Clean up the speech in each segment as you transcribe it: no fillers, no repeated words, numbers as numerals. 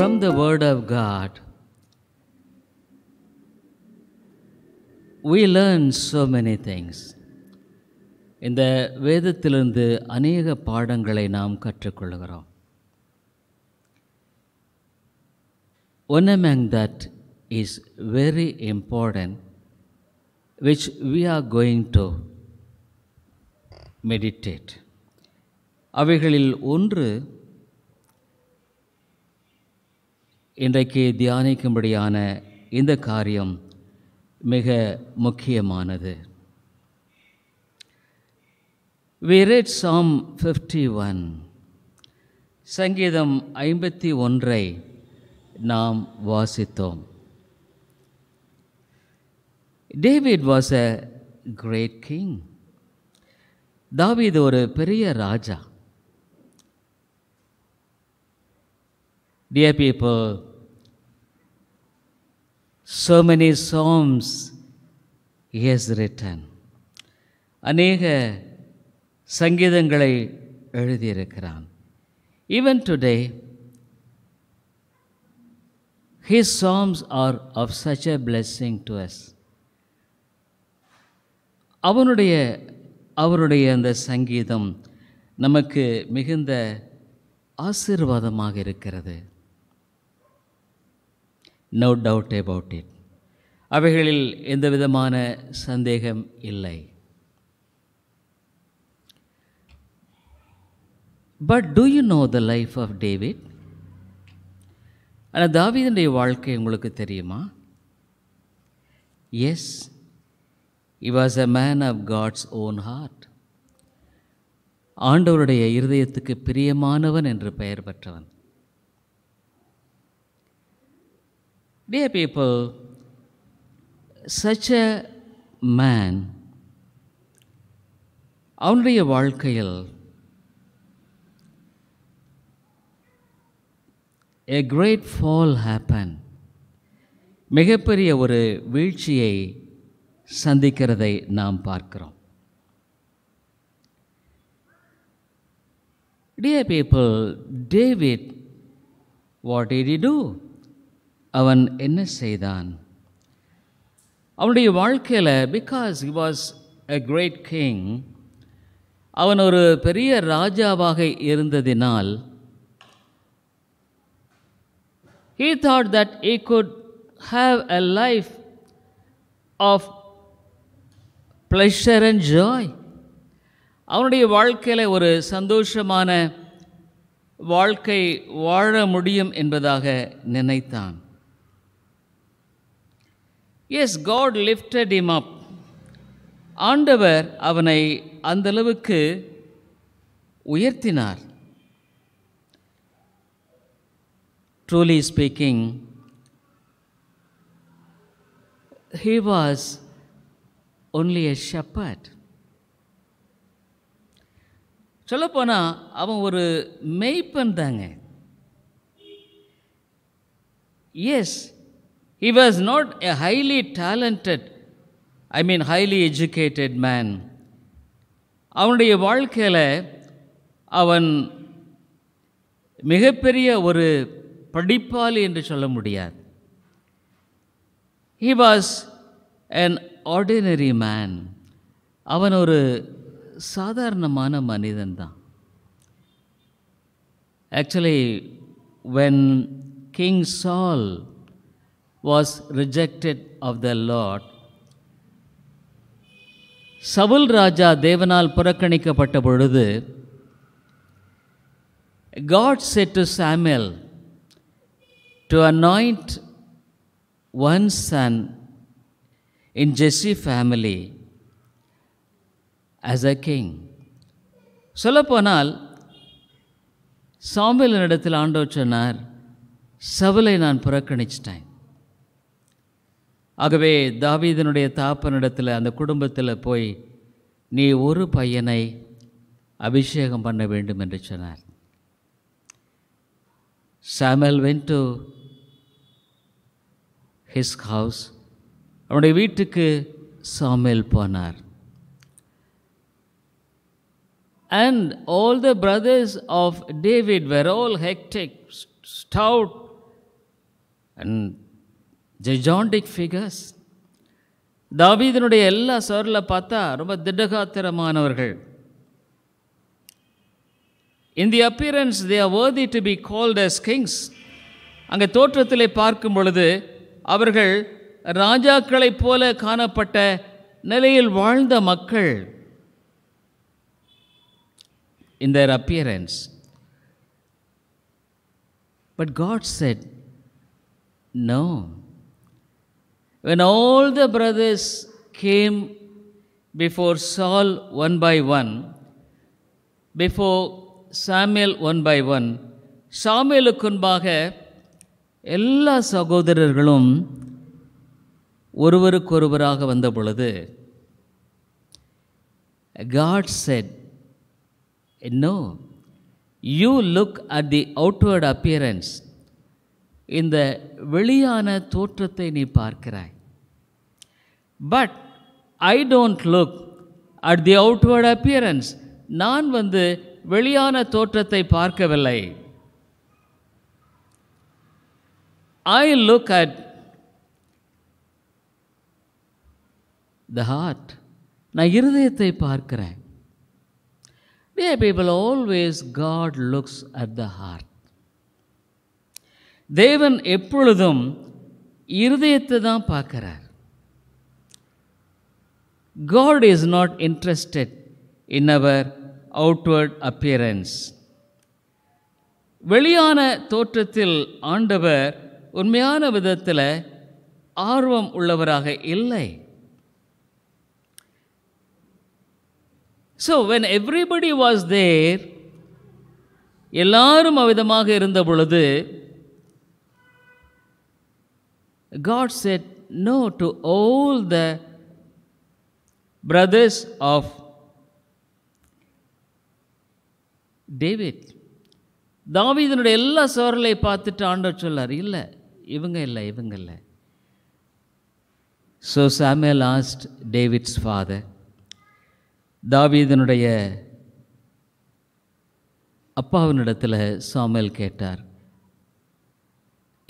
from the Word of God, we learn so many things. இந்த வேதத்திலிருந்து அநேக பாடங்களை நாம் கற்றுக்கொள்கிறோம். One among that is very important, which we are going to meditate. அவைகளில் ஒன்று இன்றைக்கு தியானிக்கும்படியான இந்த காரியம் மிக முக்கியமானது. We read Psalm 51. சங்கீதம் 51 நாம் வாசித்தோம். David was a great king. தாவீது ஒரு பெரிய ராஜா. Dear people, so many psalms he has written. அநேக சங்கீதங்களை எழுதியிருக்கிறான். Even today, his psalms are of such a blessing to us. அவருடைய அந்த சங்கீதம் நமக்கு மிகுந்த ஆசீர்வாதமாக இருக்கிறது. No doubt about it. அவைகளில் எந்த விதமான சந்தேகம் இல்லை. But do you know the life of David? ஆனால் தாவீதுடைய வாழ்க்கை உங்களுக்கு தெரியுமா? Yes, he was a man of God's own heart. ஆண்டவருடைய இருதயத்துக்கு பிரியமானவன் என்று பெயர் பெற்றவன். Dear people, such a man, அவனுடைய வாழ்க்கையில் a great fall happened. மிகப்பெரிய ஒரு வீழ்ச்சியை சந்திக்கிறதை நாம் பார்க்கிறோம். Dear people, David, what did he do? அவன் என்ன செய்தான்? அவனுடைய வாழ்க்கையில், because he was a great king, அவன் ஒரு பெரிய ராஜாவாக இருந்ததினால், he thought that he could have a life of pleasure and joy. அவனுடைய வாழ்க்கையில் ஒரு சந்தோஷமான வாழ்க்கை வாழ முடியும் என்பதாக நினைத்தான். Yes, God lifted him up. ஆண்டவர் அவனை அந்தளவுக்கு உயர்த்தினார். Truly speaking, he was only a shepherd. சொல்லப்போனால் அவன் ஒரு மேய்ப்பன் தாங்க. Yes, he was not a highly talented, highly educated man. அவனுடைய வாழ்க்கையில் அவன் மிகப்பெரிய ஒரு படிப்பாளி என்று சொல்ல முடியாது. He was an ordinary man. அவன் ஒரு சாதாரணமான மனிதன் தான். Actually, when King Saul was rejected of the Lord, Saul ராஜா தேவனால் புறக்கணிக்கப்பட்ட பொழுது, God said to Samuel to anoint one son in Jesse family as a king. சொல்லப்போனால் சாமுவேலின் இடத்தில் ஆண்டவர் சொன்னார், சவுலை நான் புறக்கணிச்சிட்டேன். ஆகவே தாவீதினுடைய தாப்பனிடத்தில் அந்த குடும்பத்தில் போய் நீ ஒரு பையனை அபிஷேகம் பண்ண வேண்டும் என்று சொன்னார். Samuel went to his house. அவனுடைய வீட்டுக்கு சாமுவேல் போனார். And all the brothers of David were all hectic, stout, and gigantic figures. தாவீதினுடைய எல்லா சோரில் பார்த்தா ரொம்ப திடகாத்திரமானவர்கள். In the appearance they are worthy to be called as kings. அங்கே தோற்றத்திலே பார்க்கும் பொழுது அவர்கள் ராஜாக்களைப் போல காணப்பட்ட நிலையில் வாழ்ந்த மக்கள். In their appearance. But God said, no. When all the brothers came before Saul one by one, before Samuel one by one, சாமுவேலுக்கு முன்பாக எல்லா சகோதரர்களும் ஒருவருக்கொருவராக வந்த பொழுது God said, no, you look at the outward appearance. இந்த வெளியான தோற்றத்தை நீ பார்க்கிறாய். But I don't look at the outward appearance. நான் வெளியான தோற்றத்தை பார்க்கவில்லை. I look at the heart. நான் இருதயத்தை பார்க்கிறேன். Dear people, always God looks at the heart. தேவன் எப்பொழுதும் இருதயத்தை தான் பார்க்கிறார். God is not interested in our outward appearance. வெளியான தோற்றத்தில் ஆண்டவர் உண்மையான விதத்தில் ஆர்வம் உள்ளவராக இல்லை. So when everybody was there, எல்லாரும் அவ்விதமாக இருந்த பொழுது God said no to all the brothers of David. தாவீதினுடைய எல்லா சோர்களை பார்த்துட்டு ஆண்டவர் சொல்லார், இல்லை இவங்க இல்லை. So Samuel asked David's father, தாவீதினுடைய அப்பாவினிடத்தில் சாமுவேல் கேட்டார்,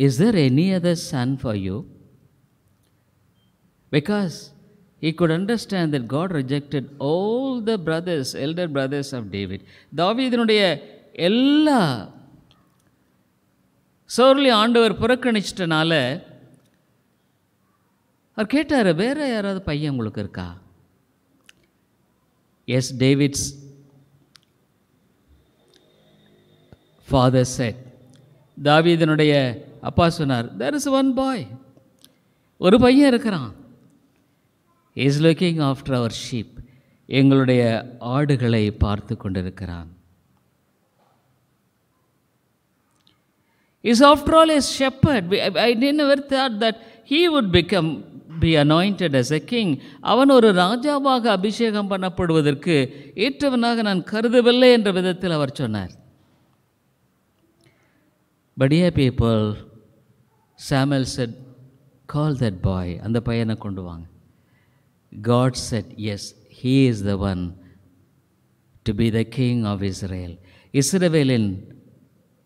is there any other son for you? Because he could understand that God rejected all the brothers, elder brothers of David. தாவீதினுடைய எல்லா சோர்லையும் ஆண்டவர் புறக்கணிச்சிட்டனால அவர் கேட்டார், வேற யாராவது பையன் உங்களுக்கு இருக்கா? Yes, David's father said, தாவீதினுடைய அப்பா சொன்னார், there is one boy. ஒரு பையன் இருக்கிறான். He is looking after our sheep. எங்களுடைய ஆடுகளை பார்த்து கொண்டிருக்கிறான். He is after all a shepherd. I never thought that he would be anointed as a king. அவன் ஒரு ராஜாவாக அபிஷேகம் பண்ணப்படுவதற்கு ஏற்றவனாக நான் கருதவில்லை என்ற விதத்தில் அவர் சொன்னார். But dear people, Samuel said, call that boy. அந்த பையனை கொண்டு வாங்க. God said, yes, he is the one to be the king of Israel. இஸ்ரவேலின்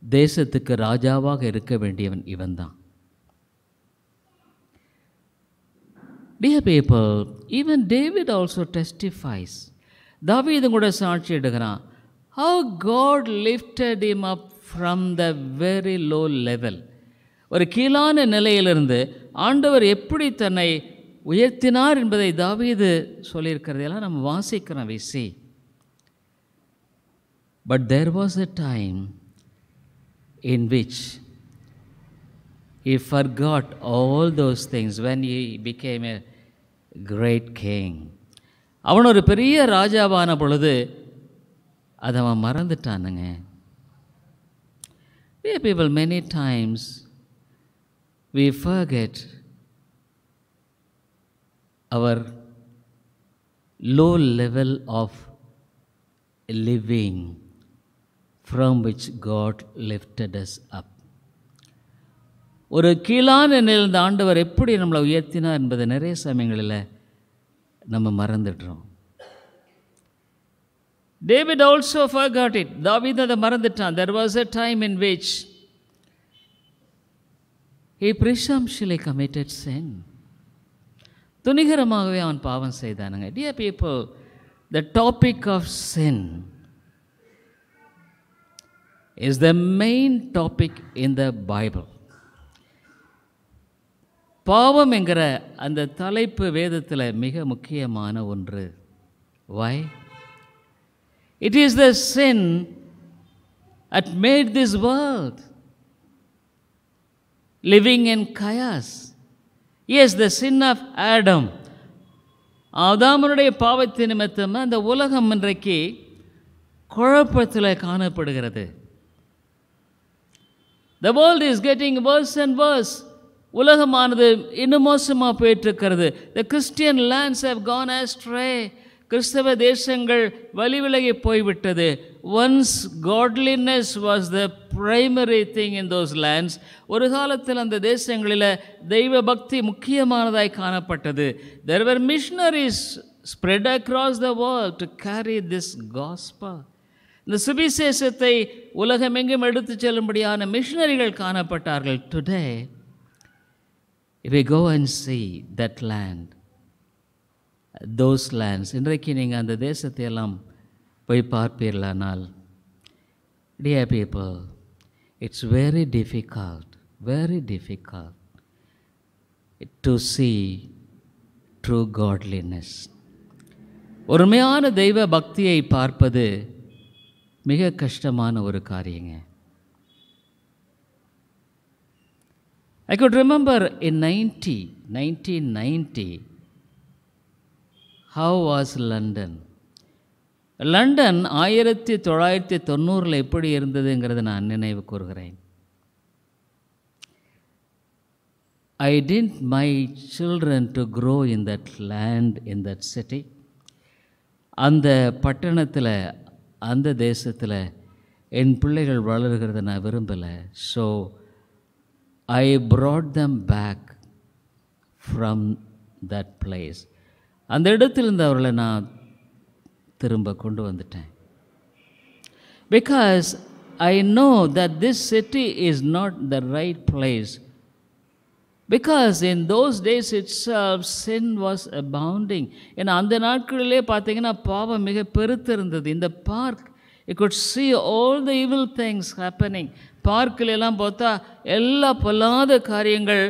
தேசத்துக்கு ராஜாவாக இருக்க வேண்டியவன் இவன்தான். Dear people, even David also testifies. தாவீது கூட சாட்சி எடுக்கிறான். How God lifted him up from the very low level. ஒரு கீழான நிலையிலிருந்து ஆண்டவர் எப்படி தன்னை உயர்த்தினார் என்பதை தாவீது சொல்லியிருக்கிறதெல்லாம் நம்ம வாசிக்கிறோம். we see. But there was a time in which he forgot all those things when he became a great king. அவன் ஒரு பெரிய ராஜாவான பொழுது அதை அவன் மறந்துட்டானுங்க. Dear people, many times we forget our low level of living from which God lifted us up. ஒரு கீழான நிலையில் இந்த ஆண்டவர் எப்படி நம்மளை உயர்த்தினார் என்பதை நிறைய சமயங்களில் நம்ம மறந்துடுறோம். David also forgot it. தாவீது அதை மறந்துட்டான். There was a time in which He presumptuously committed sin. துணிகரமாகவே அவன் பாவம் செய்தானுங்க. Dear people, the topic of sin is the main topic in the Bible. பாவம் என்கிற அந்த தலைப்பு வேதத்தில் மிக முக்கியமான ஒன்று. Why? It is the sin that made this world living in chaos. Yes, the sin of Adam. ஆதாமனுடைய பாவத்தின் நிமித்தம் அந்த உலகம் இன்றைக்கு குழப்பத்தில் காணப்படுகிறது. The world is getting worse and worse. உலகமானது இன்னும் மோசமாக போயிட்டுருக்கிறது. The Christian lands have gone astray. கிறிஸ்தவ தேசங்கள் வழிவிலகி போய்விட்டது. Once godliness was the primary thing in those lands. ஒரு காலத்தில் அந்த தேசங்களில் தெய்வ பக்தி முக்கியமானதாய் காணப்பட்டது. There were missionaries spread across the world to carry this gospel. இந்த சுவிசேஷத்தை உலகமெங்கும் எடுத்து செல்லும்படியான மிஷனரிகள் காணப்பட்டார்கள். Today, if we go and see that land, those lands, இன்றைக்கு நீங்கள் அந்த தேசத்தை எல்லாம் போய் பார்ப்பீர்களானால், dear people, it's very difficult to see true godliness. உண்மையான தெய்வ பக்தியை பார்ப்பது மிக கஷ்டமான ஒரு காரியங்க. I could remember in 1990, how was London? London 1990 எப்படி இருந்ததுங்கிறத நான் நினைவு கூறுகிறேன். I didn't my children to grow in that land, in that city. அந்த பட்டணத்தில், அந்த தேசத்தில் என் பிள்ளைகள் வளர்கிறத நான் விரும்பலை. So I brought them back from that place. அந்த இடத்திலிருந்து அவர்களை நான் திரும்ப கொண்டு வந்துட்டேன். Because I know that this city is not the right place. Because in those days itself sin was abounding. ஏன்னா அந்த நாட்களிலே பார்த்தீங்கன்னா பாவம் மிக பெருத்திருந்தது. இந்த park, you could see all the evil things happening. பார்க்கில் எல்லாம் பார்த்தா எல்லா பொல்லாத காரியங்கள்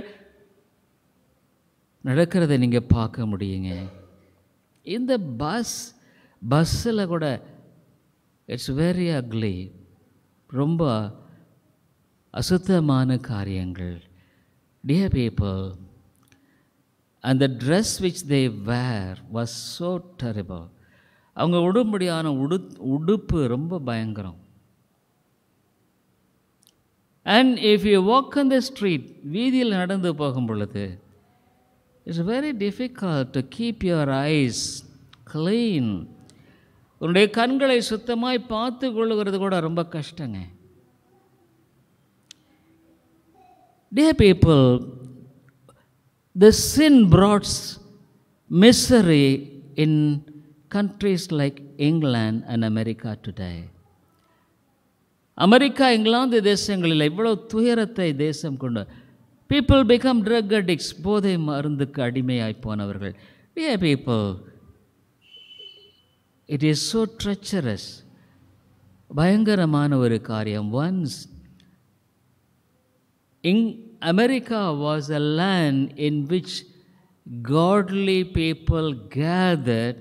நடக்கிறத நீங்கள் பார்க்க முடியுங்க. இந்த பஸ்ஸில் கூட இட்ஸ் வெரி அக்லி, ரொம்ப அசுத்தமான காரியங்கள். Dear people, and the dress which they wear was so terrible. அவங்க உடும்படியான உடுப்பு ரொம்ப பயங்கரம். And if you walk on the street, வீதியில் நடந்து போகும் பொழுது, it's very difficult to keep your eyes clean. உன்னுடைய கண்களை சுத்தமாய் பார்த்து கொள்ளுகிறது கூட ரொம்ப கஷ்டங்க. Dear people, the sin brought misery in countries like England and America today. America, England தேசங்களில் இவ்வளவு துயரத்தை தேசம் கொண்டு, people become drug addicts, போதை மருந்துக்கு அடிமையாய் போனவர்கள். Dear people, it is so treacherous. பயங்கரமான ஒரு காரியம். Once America was a land in which godly people gathered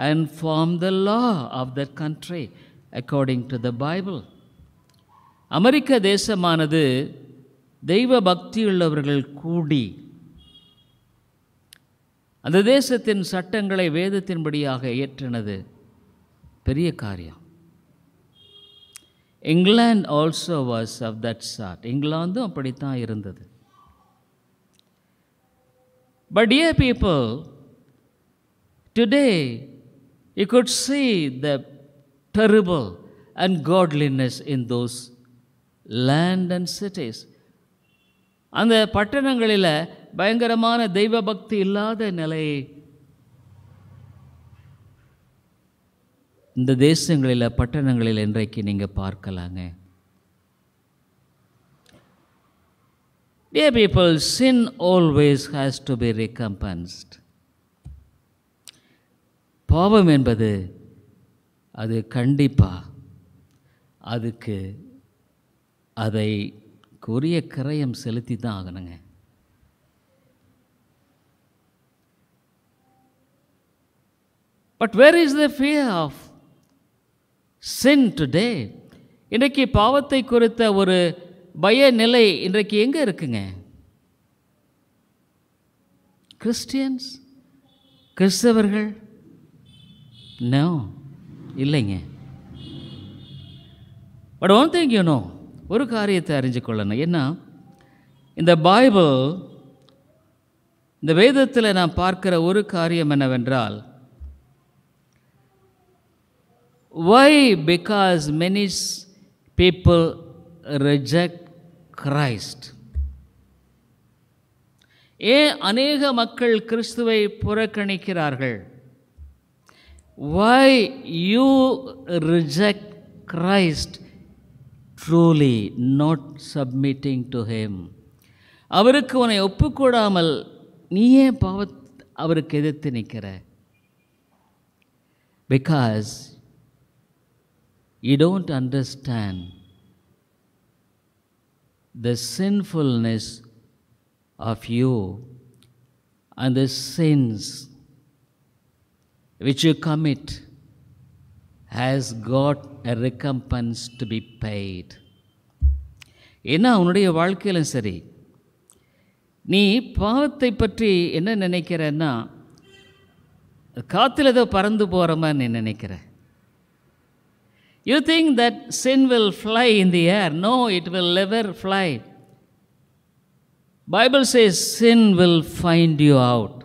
and formed the law of that country according to the Bible. அமெரிக்க தேசமானது தெய்வ பக்தியுள்ளவர்கள் கூடி அந்த தேசத்தின் சட்டங்களை வேதத்தின்படியாக ஏற்றினது பெரிய காரியம். England also was of that sort. இங்கிலாந்தும் அப்படித்தான் இருந்தது. But dear people, today you could see the terrible ungodliness in those land and cities. அந்த பட்டணங்களில் பயங்கரமான தெய்வ பக்தி இல்லாத நிலையை இந்த தேசங்களில், பட்டணங்களில் இன்றைக்கு நீங்கள் பார்க்கலாங்க. Dear people, sin always has to be recompensed. பாவம் என்பது அது கண்டிப்பாக அதுக்கு அதை உரிய கிரயம் செலுத்தி தான் ஆகணுங்க. But where is the fear of sin today? இன்றைக்கு பாவத்தை குறித்த ஒரு பய நிலை இன்றைக்கு எங்கே இருக்குங்க? கிறிஸ்டியன்ஸ், கிறிஸ்தவர்கள், நோ, இல்லைங்க. But one thing you know, ஒரு காரியத்தை அறிஞ்சு கொள்ளணும். ஏன்னா இந்த பைபிள், இந்த வேதத்தில் நான் பார்க்கிற ஒரு காரியம் என்னவென்றால், why? Because many people reject Christ. ஏன் அநேக மக்கள் கிறிஸ்துவை புறக்கணிக்கிறார்கள்? Why you reject Christ? Truly not submitting to him. அவருக்கு உன்னை ஒப்புக்கூடாமல் நீயே அவருக்கு எதிர்த்து நிற்கிற. Because you don't understand the sinfulness of you and the sins which you commit has got a recompense to be paid. ஏன்னா உன்னுடைய வாழ்க்கையிலும் சரி, நீ பாவத்தை பற்றி என்ன நினைக்கிறன்னா, காத்தில் ஏதோ பறந்து போகிற மாதிரி நீ நினைக்கிற. You think that sin will fly in the air. No, it will never fly. Bible says sin will find you out.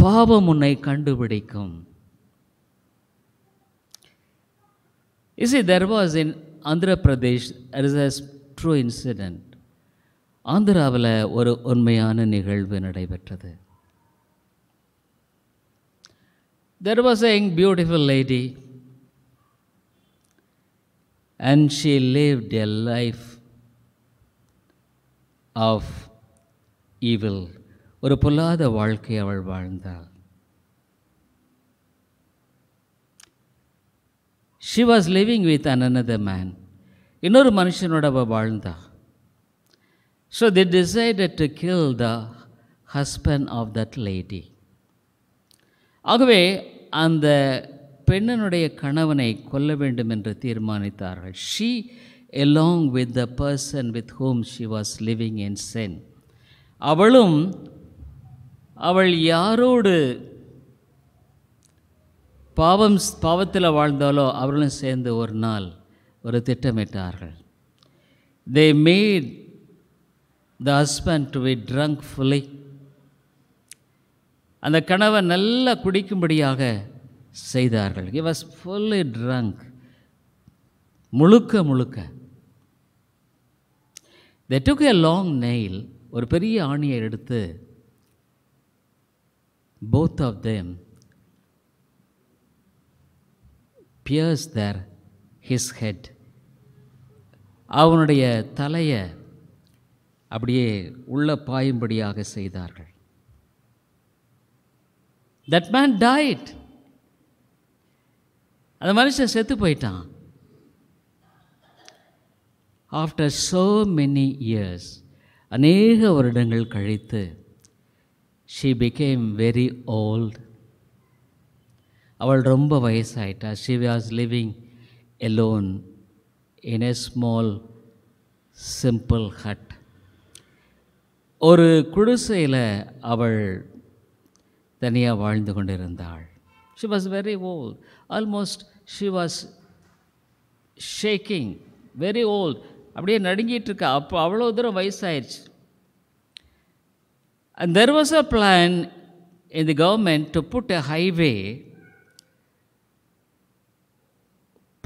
பாவம் உன்னை கண்டுபிடிக்கும். You see, there was in Andhra Pradesh, there is a true incident. ஆந்திராவில் ஒரு உண்மையான நிகழ்வு நடைபெற்றது. There was a beautiful lady, and she lived a life of evil. ஒரு பொல்லாத வாழ்க்கை அவள் வாழ்ந்தாள். She was living with another man. இன்னொரு மனுஷனோட அவள் வாழ்ந்தா. So they decided to kill the husband of that lady. ஆகவே அந்த பெண்ணினுடைய கணவனை கொல்ல வேண்டும் என்று தீர்மானித்தார்கள். She along with the person with whom she was living in sin. அவள் யாரோடு பாவத்தில் வாழ்ந்தாலோ அவர்களும் சேர்ந்து ஒரு நாள் ஒரு திட்டமிட்டார்கள். They made the husband to be drunk fully. அந்த கணவன் நல்லா குடிக்கும்படியாக செய்தார்கள். He was fully drunk. முழுக்க. They took a long nail, ஒரு பெரிய ஆணியை எடுத்து both of them pierced his head. அவனுடைய தலையை அப்படியே உள்ள பாயும்படியாக செய்தார்கள். That man died. அந்த மனுஷன் செத்து போயிட்டான். After so many years, அநேக வருடங்கள் கழித்து, she became very old. அவள் ரொம்ப வயசாயிட்டா. She was living alone in a small simple hut. ஒரு குடிசையில் அவள் தனியாக வாழ்ந்து கொண்டிருந்தாள். She was very old. Almost she was shaking. Very old. அப்படியே நடுங்கிட்டு இருக்கா. அப்போ அவ்வளோ தூரம் வயசாயிடுச்சு. And there was a plan in the government to put a highway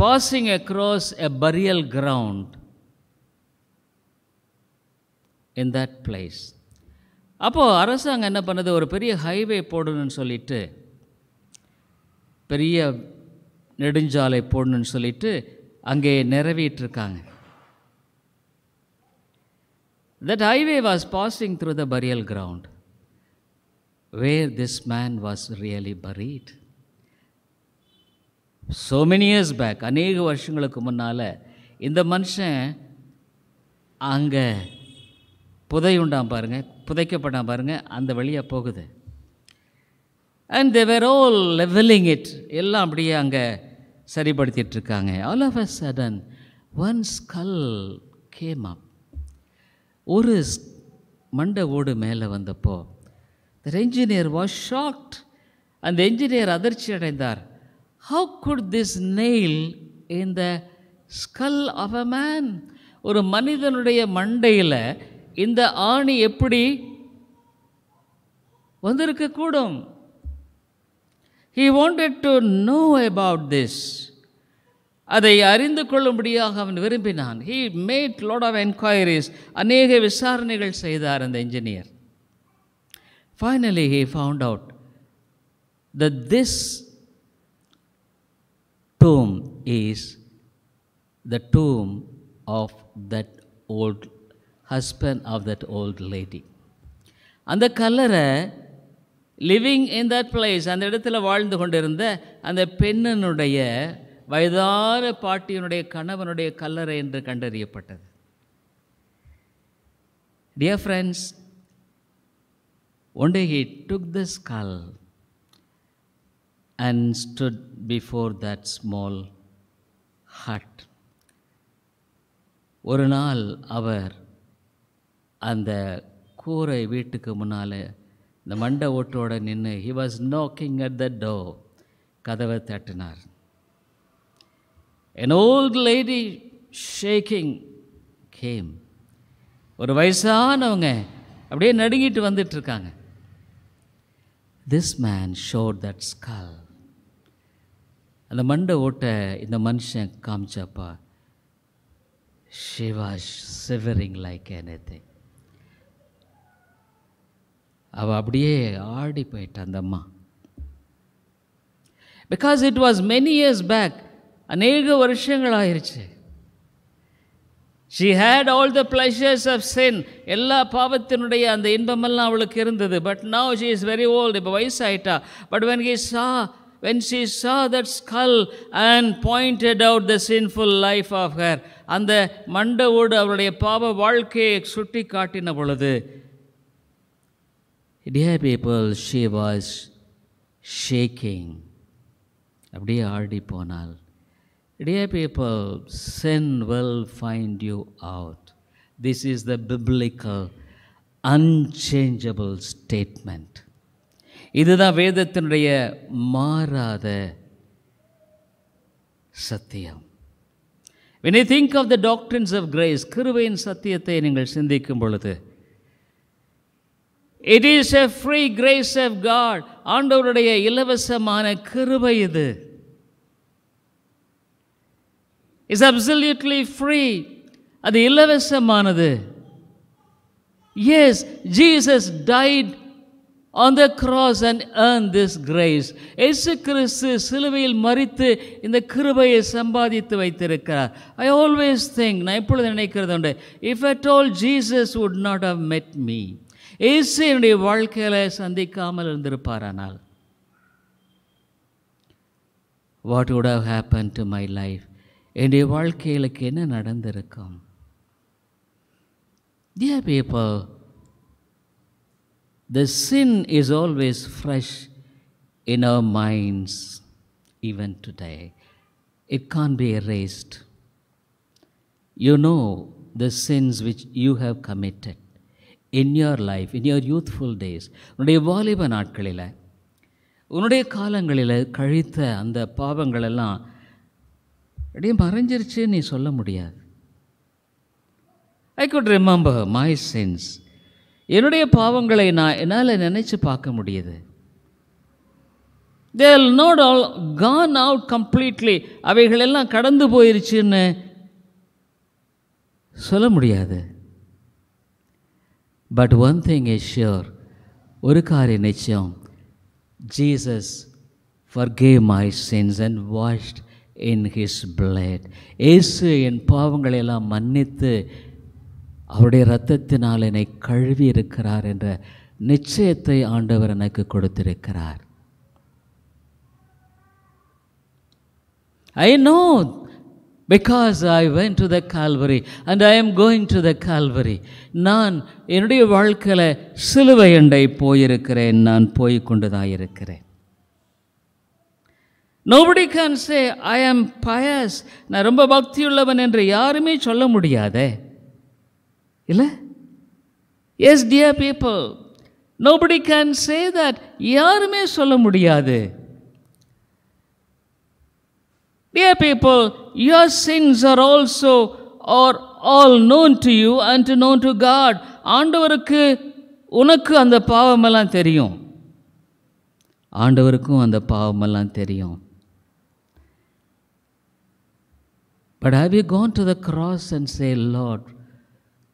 passing across a burial ground in that place. அப்போது அரசாங்கம் என்ன பண்ணுது, ஒரு பெரிய ஹைவே போடணும்னு சொல்லிட்டு, பெரிய நெடுஞ்சாலை போடணும்னு சொல்லிட்டு அங்கே நிறைவேற்றிருக்காங்க. That highway was passing through the burial ground where this man was really buried. So many years back, அநேக வருஷங்களுக்கு முன்னால் இந்த மனுஷன் அங்கே புதையுண்டாம் பாருங்க, புதைக்கப்பட்டான் பாருங்க, அந்த வழியாக போகுது. And they were all leveling it. எல்லாம் அப்படியே அங்கே சரிப்படுத்திகிட்ருக்காங்க. All of a sudden, one skull came up. ஒரு மண்டை ஓடு மேலே வந்தப்போ the engineer was shocked. அந்த engineer அதிர்ச்சி அடைந்தார். How could this nail in the skull of a man? ஒரு மனிதனுடைய மண்டையில் இந்த ஆணி எப்படி வந்திருக்கக்கூடும்? He wanted to know about this. அதை அறிந்து கொள்ளும்படியாக அவன் விரும்பினான். He made lot of enquiries. அநேக விசாரணைகள் செய்தார் அந்த engineer. Finally he found out that this tomb is the tomb of that old husband of that old lady. அந்த கல்லறை லிவிங் இன் தட் பிளேஸ், அந்த இடத்துல வாழ்ந்து கொண்டிருந்த அந்த பெண்ணினுடைய வயதான பாட்டியினுடைய கணவனுடைய கல்லறை என்று கண்டறியப்பட்டது. Dear friends, one day he took the skull and stood before that small hut. ஒரு நாள் அவர் அந்த கூரை வீட்டுக்கு முன்னால் இந்த மண்டை ஓட்டோடு நின்று he was knocking at the door, கதவை தட்டினார். An old lady shaking came. ஒரு வயசானவங்க அப்படியே நடுங்கிட்டு வந்துட்டுருக்காங்க. This man showed that skull. அந்த மண்டை ஓட்டை இந்த மனுஷன் காமிச்சப்பா, she was shivering like anything. அவள் அப்படியே ஆடி போயிட்டா அந்த அம்மா. Because it was many years back, அநேக வருஷங்கள் ஆயிடுச்சு. She had all the pleasures of sin. எல்லா பாவத்தினுடைய அந்த இன்பமெல்லாம் அவளுக்கு இருந்தது. But now she is very old. இப்போ வயசாயிட்டா. But when she saw that skull and pointed out the sinful life of her, அந்த மண்டவோடு அவளுடைய பாவ வாழ்க்கையை சுட்டி காட்டின பொழுது, dear people, she was shaking. அப்படியே ஆடி போனாள். Dear people, sin will find you out. This is the biblical unchangeable statement. இதுதான் வேதத்தினுடைய மாறாத சத்தியம். When you think of the doctrines of grace, கிருபையின் சத்தியத்தை நீங்கள் சிந்திக்கும் பொழுது, it is a free grace of God. ஆண்டவருடைய இலவசமான கிருபை இது. It's absolutely free. அது இலவசமானது. Yes, Jesus died on the cross and earned this grace. இயேசு கிறிஸ்து சிலுவையில் மரித்து இந்த கிருபையை சம்பாதித்து வைத்திருக்கிறார். I always think, நான் எப்பொழுது நினைக்கிறது உண்டு, if at all Jesus would not have met me, இயேசு என்னுடைய வாழ்க்கையில் சந்திக்காமல் இருந்திருப்பாரானால், what would have happened to my life? என்னுடைய வாழ்க்கையிலுக்கு என்ன நடந்திருக்கும்? Dear people, the sin is always fresh in our minds even today. It can't be erased. You know the sins which you have committed in your life, in your youthful days. உன்னுடைய வாலிப நாட்களில், உன்னுடைய காலங்களில் கழித்த அந்த பாவங்களெல்லாம் அப்படியே மறைஞ்சிருச்சு நீ சொல்ல முடியாது. I could remember my sins. என்னுடைய பாவங்களை என்னால் நினைச்சு பார்க்க முடியுது. They are not all gone out completely. அவைகளெல்லாம் கடந்து போயிருச்சுன்னு சொல்ல முடியாது. But one thing is sure, ஒரு காரியம் நிச்சயம், Jesus forgave my sins and washed in his blood. இயேசு என் பாவங்களை எல்லாம் மன்னித்து அவருடைய இரத்தத்தினால் என்னை கழுவி இருக்கிறார் என்ற நிச்சயத்தை ஆண்டவர் எனக்கு கொடுத்திருக்கிறார். I know because I went to the Calvary and I am going to the Calvary. நான் என்னுடைய வாழ்க்கையில் சிலுவை அண்டை போயிருக்கிறேன், நான் போய்கொண்டு தான் இருக்கிறேன். Nobody can say I am pious. நான் ரொம்ப பக்தியுள்ளவன் என்று யாருமே சொல்ல முடியாதே, இல்லை? Yes, dear people, nobody can say that. யாருமே சொல்ல முடியாது. Dear people, your sins are also all known to you and known to God. ஆண்டவருக்கு உனக்கு அந்த பாவமெல்லாம் தெரியும், ஆண்டவருக்கும் அந்த பாவமெல்லாம் தெரியும். But have you gone to the cross and say, Lord,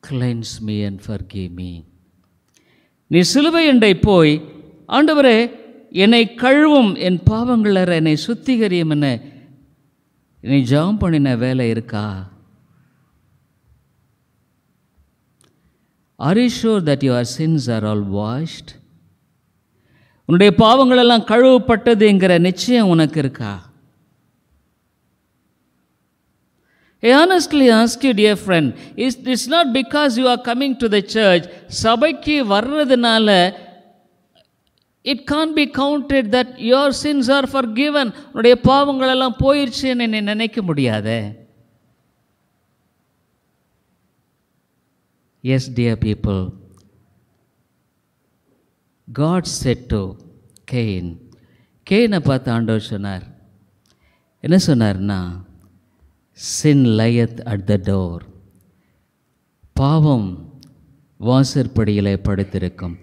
cleanse me and forgive me? நீ சிலுவை அண்டை போய், ஆண்டவரே என்னை கழுவும், என் பாவங்கள என்னை சுத்திகரியும் என்ன நீ ஜெபம் பண்ணின வேலை இருக்கா? Are you sure that your sins are all washed? உன்னுடைய பாவங்கள் எல்லாம் கழுவப்பட்டது என்கிற நிச்சயம் உனக்கு இருக்கா? I honestly ask you, dear friend, it's not because you are coming to the church, சபைக்கு வர்றதுனால it can't be counted that your sins are forgiven. உன்னுடைய பாவங்கள் எல்லாம் போயிடுச்சுன்னு நீ நினைக்க முடியாதே. Yes, dear people, God said to Cain, கேனை பார்த்து ஆண்டவர் சொன்னார், என்ன சொன்னார்னா, sin lieth at the door. பாவம் வாசற்படியிலே படுத்திருக்கும்.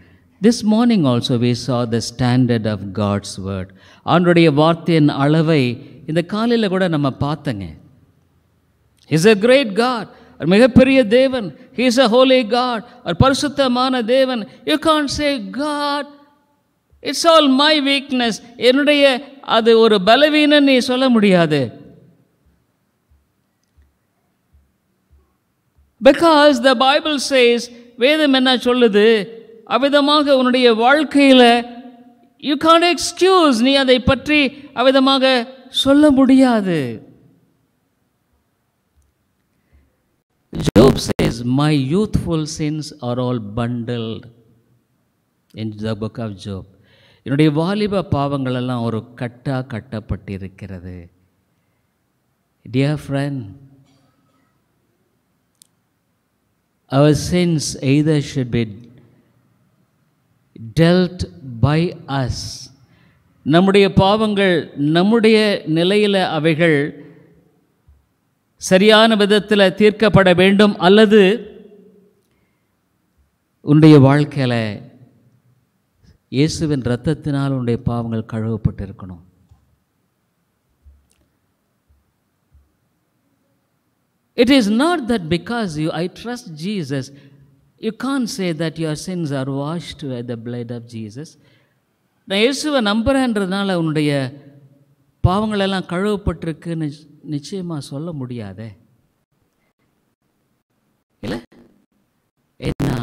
This morning also we saw the standard of God's word. ஆண்டவருடைய வார்த்தையின் அளவை இந்த காலையில் கூட நம்ம பார்த்தங்க. He is a great God. மிகப்பெரிய தேவன். He is a holy God. பரிசுத்தமான தேவன். You can't say, God, it's all my weakness. என்னுடைய அது ஒரு பலவீனம் நீ சொல்ல முடியாது. Because the Bible says, வேதம் என்ன சொல்லுது, அவ்விதமாக உன்னுடைய வாழ்க்கையில் you can't excuse, நீ அதை பற்றி அவ்விதமாக சொல்ல முடியாது. Job says, my youthful sins are all bundled in the book of Job. என்னுடைய வாலிப பாவங்கள் எல்லாம் ஒரு கட்டப்பட்டிருக்கிறது. Dear friend, our sins either should be dealt by us. நம்முடைய பாவங்கள் நம்முடைய நிலையில் அவைகள் சரியான விதத்தில் தீர்க்கப்பட வேண்டும், அல்லது உன்னுடைய வாழ்க்கையில் இயேசுவின் இரத்தத்தினால் உன்னுடைய பாவங்கள் கழுவப்பட்டு இருக்கணும். It is not that because I trust Jesus, you can't say that your sins are washed by the blood of Jesus. நான் இயேசுவை நம்புறேன்றதுனால உன்னுடைய பாவங்கள் எல்லாம் கழுவப்பட்டிருக்குன்னு நிச்சயமாக சொல்ல முடியாதே, இல்லை? ஏன்னா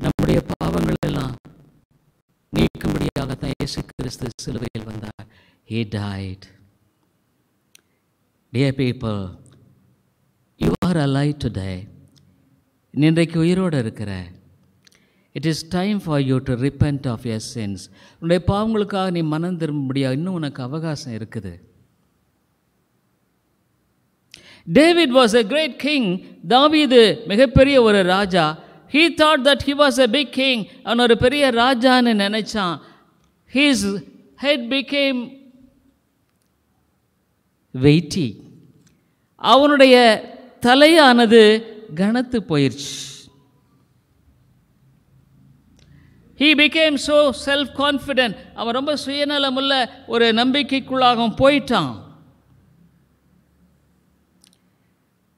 நம்முடைய பாவங்கள் எல்லாம் நீக்கும்படியாகத்தான் இயேசு கிறிஸ்து சிலுவையில் வந்தார். He died. Dear people, you are alive today. இன்றைக்கு உயிரோடு இருக்கிற. It is time for you to repent of your sins. உன்னுடைய பாவங்களுக்காக நீ மனம் திரும்ப முடியாது, இன்னும் உனக்கு அவகாசம் இருக்குது. David was a great king. தாவீது மிகப்பெரிய ஒரு ராஜா. He thought that he was a big king. அவன் ஒரு பெரிய ராஜான்னு நினைச்சான். His head became weighty. அவனுடைய தலையானது கனத்து போயிடுச்சு. He became so self-confident. அவன் ரொம்ப சுயநலமுள்ள ஒரு நம்பிக்கைக்குள்ளாகவும் போயிட்டான்.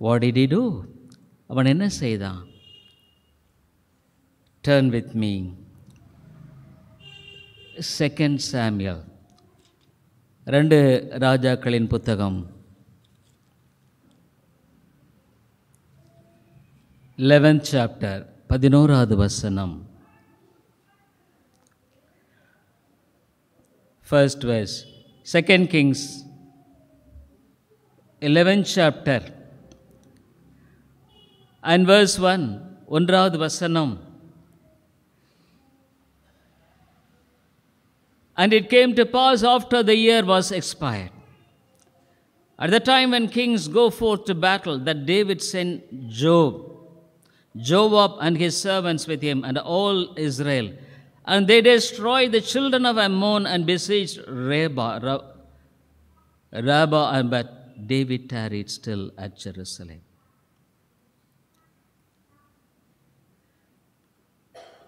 What did he do? அவன் என்ன செய்தான்? Turn with me. 2 Samuel. 2 ராஜாக்களின் புத்தகம் 11th chapter, 11வது வசனம். First verse, 2 Kings, 11th chapter, and verse 1, ஒன்றாவது வசனம். And it came to pass after the year was expired, at the time when kings go forth to battle, that David sent Joab and his servants with him, and all Israel. And they destroyed the children of Ammon and besieged Rabbah, but David tarried still at Jerusalem.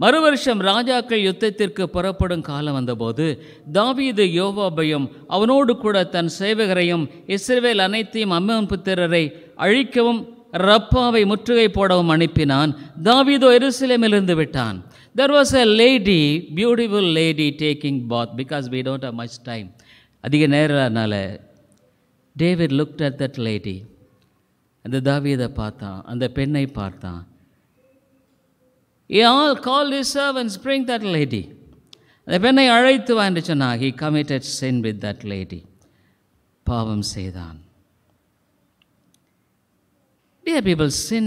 மறுவருஷம் ராஜாக்கள் யுத்தத்திற்கு புறப்படும் காலம் வந்தபோது தாவீது யோவாபையும் அவனோடு கூட தன் சேவகரையும் இஸ்ரவேல் அனைத்தையும் அம்மோன் புத்திரரை அழிக்கவும் ரப்பாவை முற்றுகை போடவும் அனுப்பினான். தாவீதோ எருசலேமிலிருந்து விட்டான். There was a lady, beautiful lady taking bath, because we don't have much time. அதிக நேரம்னால David looked at that lady. அந்த தாவீதை பார்த்தான், அந்த பெண்ணை பார்த்தான். He all called his servants, bring that lady. அந்த பெண்ணை அழைத்து வா என்று சொன்னார். He committed sin with that lady. பாவம் செய்தான். Dear people, sin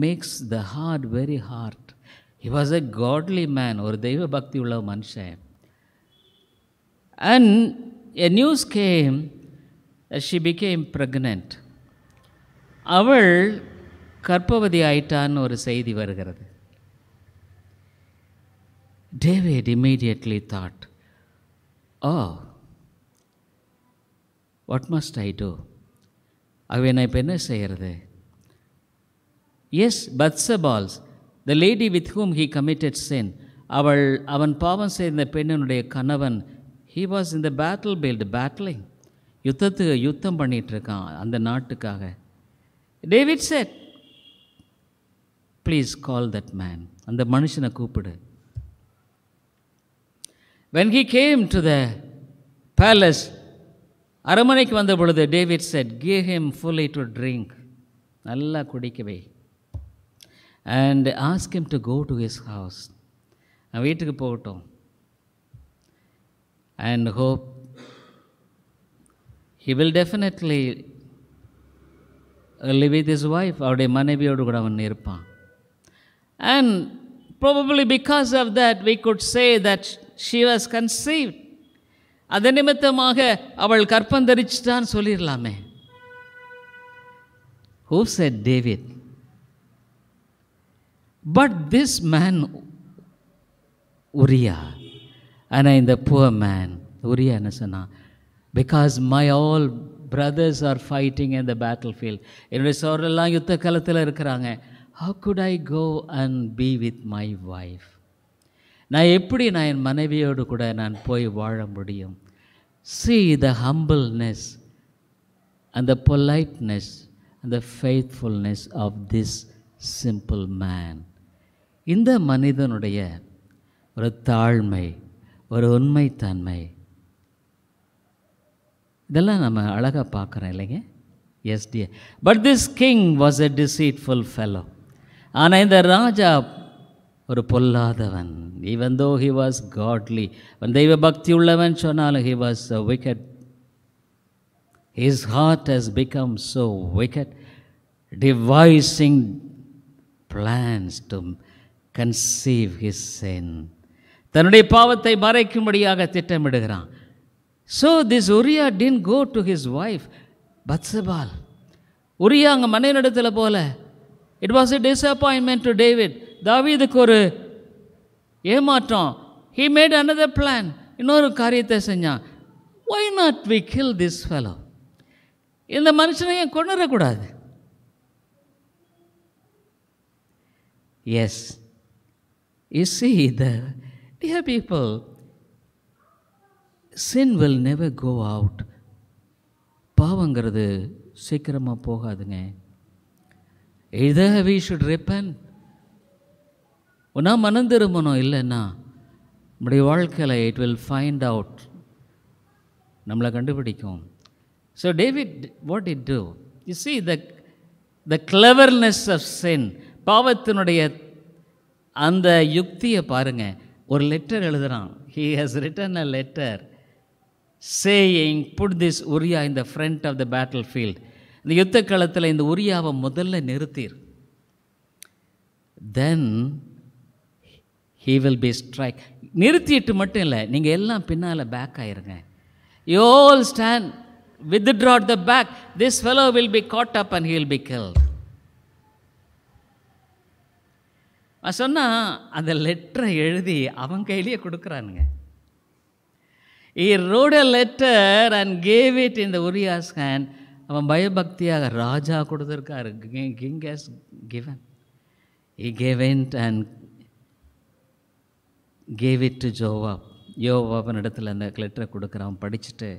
makes the heart very hard. He was a godly man, ஒரு தெய்வ பக்தி உள்ள மனுஷன். And a news came that she became pregnant. அவள் கர்ப்பவதி ஆயிட்டான்னு ஒரு செய்தி வருகிறது. David immediately thought, oh, what must I do? ஆகவே நான் இப்போ என்ன செய்கிறது? Yes, Bathsheba, the lady with whom he committed sin, அவன் பாவம் செய்த பெண்ணினுடைய கணவன், he was in the battlefield battling, யுத்தம் பண்ணிட்டு இருக்கான் அந்த நாட்டுக்காக. David said, please call that man, அந்த மனுஷனை கூப்பிடு. When he came to the palace, அரமனைக்கு வந்த பொழுது David said, give him fully to drink, நல்லா குடிக்கவே, and ask him to go to his house, வீட்டுக்கு போகட்டும், and hope he will definitely live with his wife, அவருடைய மனைவியோடு கூட அவன் இருப்பான். And probably because of that we could say that she was conceived. அது நிமித்தமாக அவள் கற்பந்தரிச்சிட்டான்னு சொல்லிடலாமே. Who said David? But this man Uriah, and the poor man Uriah என்ன சொன்னா, because my all brothers are fighting in the battlefield, என்னுடைய சோரெல்லாம் யுத்த களத்தில் இருக்கிறாங்க, how could I go and be with my wife? நான் எப்படி நான் என் மனைவியோடு கூட நான் போய் வாழ முடியும்? See the humbleness and the politeness and the faithfulness of this simple man. இந்த மனிதனுடைய ஒரு தாழ்மை, ஒரு உண்மைத்தன்மை, இதெல்லாம் நம்ம அழகாக பார்க்குறோம் இல்லைங்க? S dear. But this king was a deceitful fellow. ஆனால் இந்த ராஜா ஒரு பொல்லாதவன். even though he was godly, அவன் தெய்வ பக்தி உள்ளவன் சொன்னாலும் he was wicked. His heart has become so wicked, devising plans to conceive his sin. தன்னுடைய பாவத்தை மறைக்கும்படியாக திட்டமிடுகிறான். So this Uriah didn't go to his wife Bathsheba. உரியா அங்கே மனைவிடத்தில் போல. It was a disappointment to David. தாவீதுக்கு ஒரு ஏமாற்றம். He made another plan. இன்னொரு காரியத்தை செஞ்சான். Why not we kill this fellow? இந்த மனுஷனை ஏன் கொண்டுறக்கூடாது? Yes. You see, dear people, sin will never go out. பாவங்கிறது சீக்கிரமாக போகாதுங்க. Either we should repent. ஒன்றா மனம் திரும்பணும், இல்லைன்னா நம்முடைய வாழ்க்கையில் it will find out, நம்மளை கண்டுபிடிக்கும். So David, what did he do? You see the cleverness of sin. பாவத்தினுடைய அந்த யுக்தியை பாருங்க. ஒரு லெட்டர் எழுதுகிறான். He has written a letter saying, put this Uriah in the front of the battlefield. இந்த யுத்த களத்தில் இந்த உரியாவை முதல்ல நிறுத்தீர். Then he will be struck. நிறுத்திட்டு மட்டும் இல்லை, நீங்கள் எல்லாம் பின்னால் பேக் ஆயிருங்க. You all stand, withdraw at the back. This fellow will be caught up and he will be killed. சொன்னால் அந்த லெட்டரை எழுதி அவன் கையிலேயே கொடுக்குறானுங்க. He wrote a letter and gave it in the Uriah's hand. அவன் பயபக்தியாக ராஜா கொடுத்துருக்காரு. King has given. He gave it and gave it to Joab. யோவாபின் இடத்துல அந்த லெட்டரை கொடுக்குறான். படிச்சுட்டு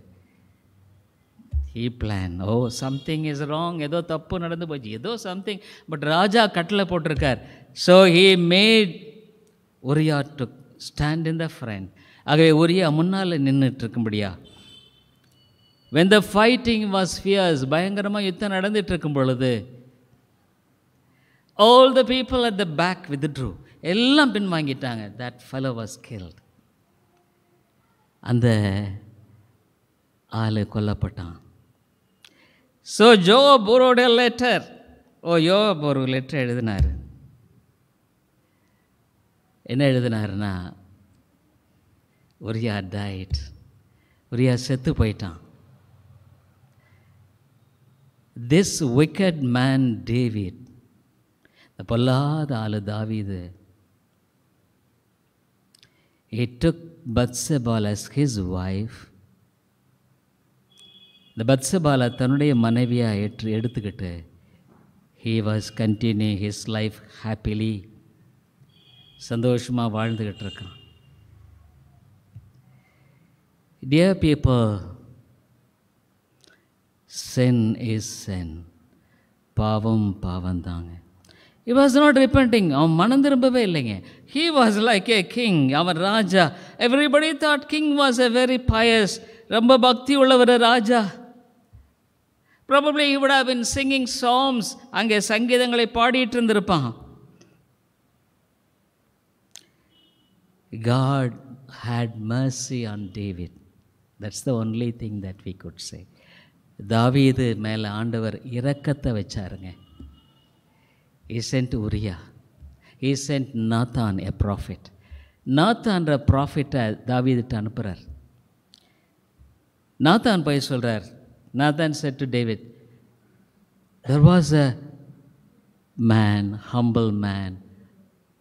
he planned, oh something is wrong, ஏதோ தப்பு நடந்து போச்சு, ஏதோ something, பட் ராஜா கட்டளை போட்டிருக்கார். So he made Uriah to stand in the front. ஆகவே உரியா முன்னால் நின்றுட்டு இருக்கும்படியா. When the fighting was fierce, பயங்கரமாக யுத்தம் நடந்துட்டு இருக்கும் பொழுது, all the people at the back withdrew. எல்லாம் பின் வாங்கிட்டாங்க. That fellow was killed. அந்த ஆளு கொல்லப்பட்டான். So Joab wrote a letter. யோவாப் ஒரு லெட்டர் எழுதினார். என்ன எழுதினாருன்னா, உரியா died. உரியா செத்து போயிட்டான். This wicked man David, இந்த பொல்லாத ஆளு தாவீது, he took Bathsheba as his wife. இந்த பத்சபாலை தன்னுடைய மனைவியாக எடுத்துக்கிட்டு he was continuing his life happily, சந்தோஷமாக வாழ்ந்துக்கிட்டு இருக்கான். Dear people, sin is sin. பாவம் பாவந்தாங்க. He was not repenting. அவன் மனம் திரும்பவே இல்லைங்க. He was like a king. அவன் ராஜா. Everybody thought king was a very pious, ரொம்ப பக்தி உள்ளவர் ராஜா. Probably he would have been singing psalms. அங்கே சங்கீதங்களை பாடிட்டு இருந்திருப்பான். God had mercy on David. That's the only thing that we could say. தாவீது மேலே ஆண்டவர் இரக்கத்தை வச்சாருங்க. He sent Uriah. He sent Nathan, a prophet. நாத்தான்ற ப்ராஃபிட்டை தாவீதுட்டு அனுப்புகிறார். நாத்தான் போய் சொல்கிறார். Nathan said to David, there was a man, humble man,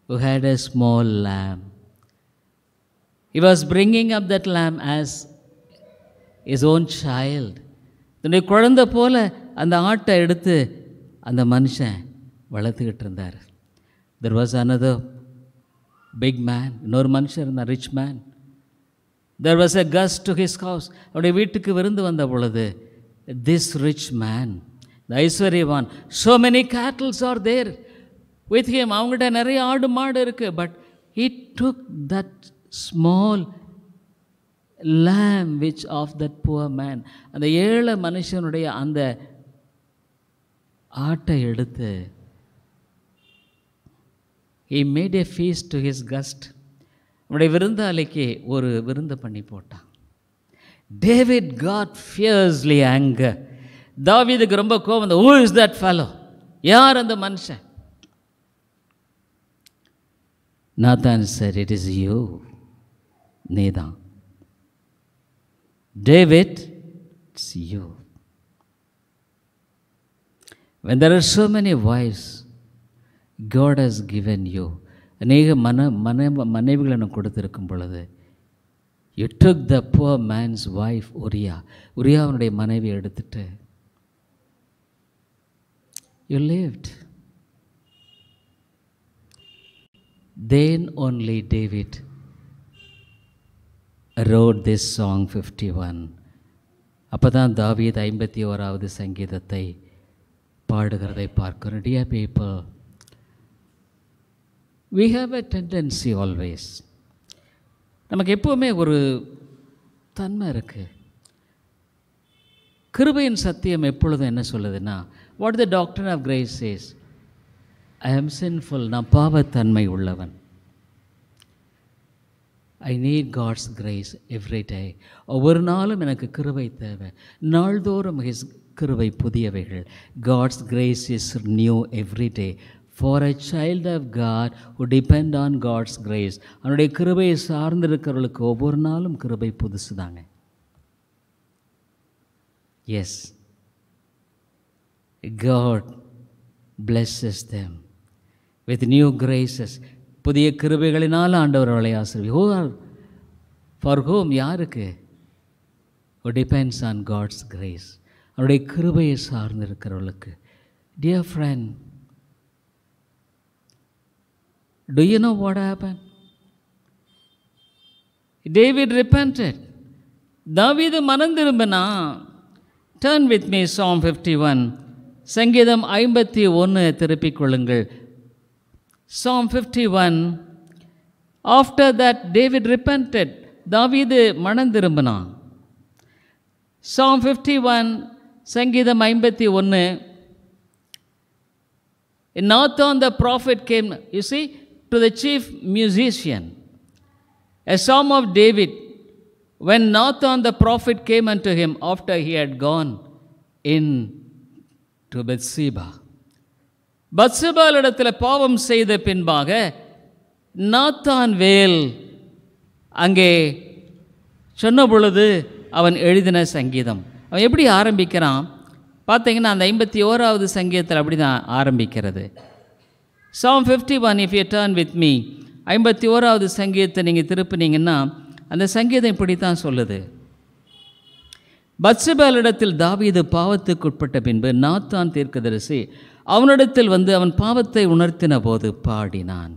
who had a small lamb. He was bringing up that lamb as his own child. தன்னுடைய குழந்தை போல அந்த ஆட்டை எடுத்து அந்த மனுஷன் வளர்த்துக்கிட்டு இருந்தார். There was another big man, இன்னொரு மனுஷன் இருந்தார், rich man. There was a guest to his house. அவருடைய வீட்டுக்கு விருந்து வந்த பொழுது, this rich man, the ஐஸ்வர்யவான், so many cattle are there with him. அவங்ககிட்ட நிறைய ஆடு மாடு இருக்கு. But he took that small lamb which of that poor man, அந்த ஏழை மனுஷனுடைய அந்த ஆட்டை எடுத்து he made a feast to his guest. அவருடைய விருந்தாளிக்கு ஒரு விருந்து பண்ணி போட்டான். David got fiercely anger. தாவீதுக்கு ரொம்ப கோபம். Who is that fellow? யார் அந்த மனுஷன்? Nathan said, it is you. நீதான். David, it's you. When there are so many wives God has given you, அநேக மனைவிகளை நான் கொடுத்திருக்கும் பொழுது, you took the poor man's wife Uriah. உரியாவுடைய மனைவியை எடுத்துட்டு you lived. Then only David wrote this song 51. அப்போ தான் தாவீது 51வது சங்கீதத்தை பாடுகிறதை பார்க்கிறோம். Dear people, we have a tendency always, நமக்கு எப்போவுமே ஒரு தன்மை இருக்குது. கிருபையின் சத்தியம் எப்பொழுதும் என்ன சொல்லுதுன்னா, what the doctrine of grace says, ஐ ஆம் சின்ஃபுல், நான் பாவத்தன்மை உள்ளவன். I need God's grace every day. ஒவ்வொரு நாளும் எனக்கு கிருபை தேவை. நாள்தோறும் ஹிஸ் கிருபை புதியவைகள். God's grace is new every day. For a child of God who depend on God's grace, அவனுடைய கிருபையை சார்ந்திருக்கிறவர்களுக்கு ஒவ்வொரு நாளும் கிருபை புதுசு தாங்க. Yes, God blesses them with new graces. புதிய கிருபைகளினால் ஆண்டவர் அவளை ஆசீர்வதிப்பார். ஃபார் ஹூம், யாருக்கு? who depends on God's grace, அவருடைய கிருபையை சார்ந்திருக்கிறவர்களுக்கு. Dear friend, do you know what happened? David repented. தாவீது மனம் திரும்பினா. Turn with me Psalm 51. சங்கீதம் 51 திருப்பிக் கொள்ளுங்கள். Psalm 51. After that David repented. தாவீது மனம் திரும்பினான். Psalm 51 சங்கீதம் 51. Nathan the prophet came, you see, to the chief musician. A psalm of David, when Nathan the prophet came unto him after he had gone in to Bathsheba. பத்சேபாளிடத்தில் பாவம் செய்த பின்பாக Nathan வேல் அங்கே சொன்ன பொழுது அவன் எழுதின சங்கீதம். அவன் எப்படி ஆரம்பிக்கிறான் பார்த்தீங்கன்னா, அந்த 51வது சங்கீதத்தில் அப்படி தான் ஆரம்பிக்கிறது. Psalm 51, if you turn with me, 51வது சங்கீதத்தை நீங்கள் திருப்பினீங்கன்னா அந்த சங்கீதம் இப்படி தான் சொல்லுது. பத்சேபாளிடத்தில் தாவீது பாவத்துக்கு உட்பட்ட பின்பு நாத்தான் தீர்க்கதரிசி அவனிடத்தில் வந்து அவன் பாவத்தை உணர்த்தின போது பாடினான்.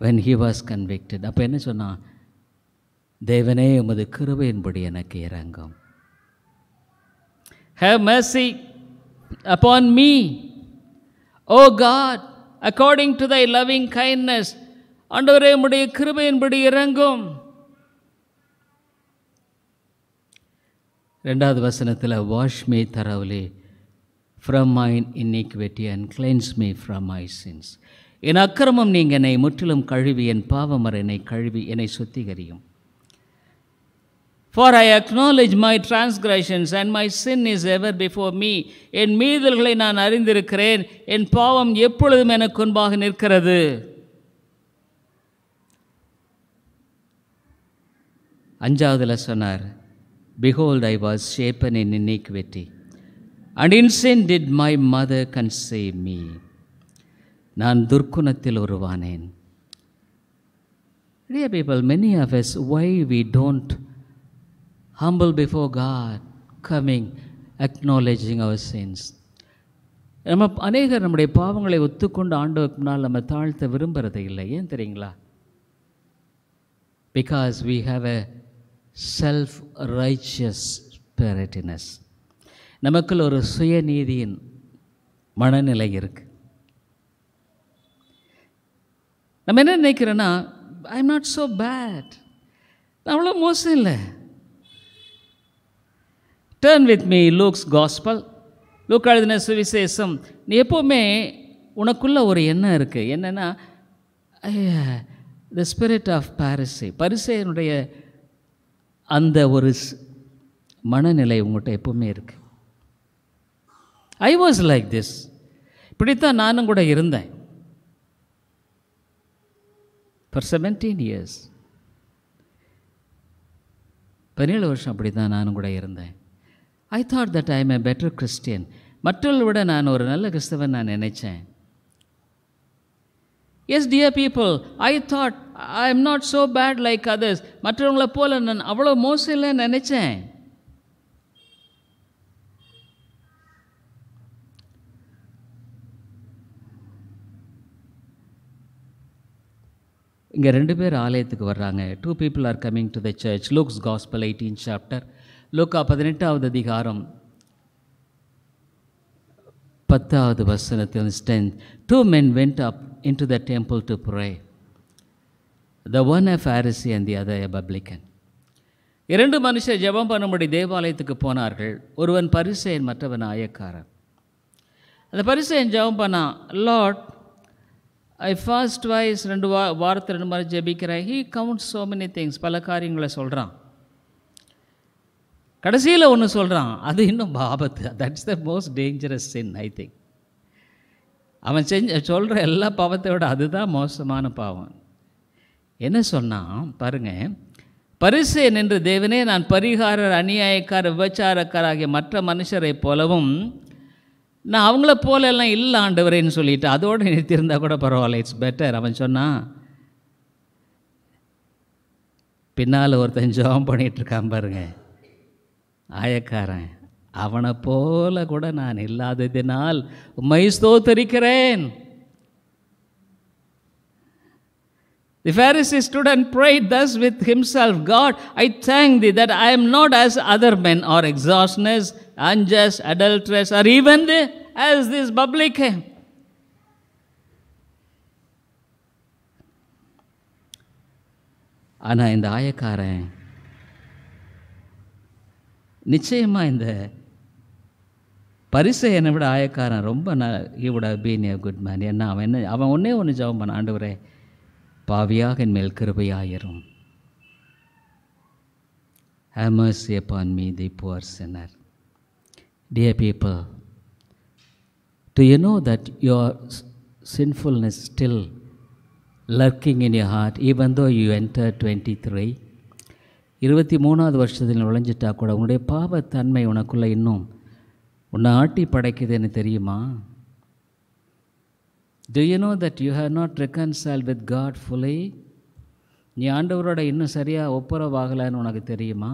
when he was convicted, அப்போ என்ன சொன்னான்? தேவனே, உமது கிருபையின்படி எனக்கு இரங்கும். have mercy upon me, O God, according to thy loving kindness. ஆண்டவரே, உம்முடைய கிருபையின்படி இரங்கும். 2வது வசனத்தில் wash me thoroughly from mine iniquity and cleanse me from my sins. என் அக்கிரமம் நீங்க என்னை முற்றிலும் கழுவி என் பாவமறை என்னை கழுவி என்னை சுத்திகரியும். For I acknowledge my transgressions and my sin is ever before me. என் மீறல்களை நான் அறிந்திருக்கிறேன், என் பாவம் எப்பொழுதும் எனக்கு முன்பாக நிற்கிறது. அஞ்சாவதுல சொன்னார், behold, I was shapen in iniquity, and in sin did my mother conceive me. நான் துர்க்குணத்தில் உருவானேன். Dear people, many of us, why we don't humble before God, coming, acknowledging our sins. நம்ம அநேகர் நம்முடைய பாவங்களை ஒத்துக்கொண்டு ஆண்டவருக்கு முன்னால் நம்ம தாழ்த்த விரும்புறதே இல்லை. ஏன் தெரியுங்களா? Because we have a self-righteous spirit in us. நமக்குள் ஒரு சுயநீதியின் மனநிலை இருக்கு. நம்ம என்ன நினைக்கிறோன்னா, I am not so bad, நான் அவ்வளோ மோசம் இல்லை. Turn with me Luke's gospel. Luke எழுதின சுவிசேஷம். நீ எப்போவுமே உனக்குள்ள ஒரு எண்ணம் இருக்குது. என்னென்னா, த ஸ்பிரிட் ஆஃப் பாரிசே, பரிசேயனுடைய அந்த ஒரு மனநிலை உங்கள்கிட்ட எப்போவுமே இருக்குது. I was like this. இப்படித்தான் நானும் கூட இருந்தேன். For 17 years, 17 வருஷம் அப்படி தான் நானும் கூட இருந்தேன். I thought that I am a better Christian. மற்றவர்களை விட நான் ஒரு நல்ல கிறிஸ்தவன் நான் நினைச்சேன். Yes dear people, I thought I am not so bad like others. மற்றவங்களை போல் நான் அவ்வளோ மோசம் இல்லைன்னு நினச்சேன். இங்கே 2 பேர் ஆலயத்துக்கு வர்றாங்க. 2 people are coming to the church. Luke's Gospel 18th chapter. லூக்கா 18வது அதிகாரம் 10வது வசனத்தில் 2 men went up into the temple to pray. The one a Pharisee and the other a publican. 2 மனுஷர் ஜெபம் பண்ணும்படி தேவாலயத்துக்கு போனார்கள். ஒருவன் பரிசேயன், மற்றவன் ஆயக்காரன். அந்த பரிசேயன் ஜெபம் பண்ணான், லார்ட் ஐ ஃபாஸ்ட் ட்வைஸ், 2 வாரத்தில் 2 முறை ஜெபிக்கிறேன். He counts so many things, பல காரியங்களை சொல்கிறான். கடைசியில் ஒன்று சொல்கிறான், அது இன்னும் ஆபத்து. That's the most dangerous sin I think. அவன் சொல்கிற எல்லா பாவத்தை விட அதுதான் மோசமான பாவம். என்ன சொன்னான் பாருங்கள், பரிசேயன் என்று தேவனே, நான் பரிகாரர், அநியாயக்காரர், விபச்சாரக்காராகிய மற்ற மனுஷரை போலவும் நான் அவங்கள போல எல்லாம் இல்லை ஆண்டவரேன்னு சொல்லிட்டு அதோடு நிறுத்தியிருந்தால் கூட பரவாயில்ல, இட்ஸ் பெட்டர். அவன் சொன்னான், பின்னால் ஒருத்தன் ஜெபம் பண்ணிகிட்ருக்கான் பாருங்க, ஆயக்காரன், அவனை போல கூட நான் இல்லாததினால் உம்மை ஸ்தோத்தரிக்கிறேன். The Pharisee stood and prayed thus with himself, God, I thank thee that I am not as other men, or extortioners, unjust, adulterers, or even as this publican. ஆனால் இந்த ஆயக்காரன் நிச்சயமாக இந்த பரிசேயனை விட ஆயக்காரன் ரொம்ப he would have been a good man. ஏன்னா அவன் ஒன்றே ஒன்று ஜெபம் பண்ண, ஆண்டவரே பாவியாக என் மேல் கிருபையாயிரும். Have mercy upon me, the poor sinner. Dear people, do you know that your sinfulness still lurking in your heart, even though you enter 23? 23வது வருஷத்தில் நுழைஞ்சிட்டா கூட உன்னுடைய பாவத்தன்மை உனக்குள்ளே இன்னும் உன்னை ஆட்டி படைக்குதுன்னு தெரியுமா? Do you know that you have not reconciled with God fully? நீ ஆண்டவரோட இன்னும் சரியாக ஒப்புரவாகலைன்னு உனக்கு தெரியுமா?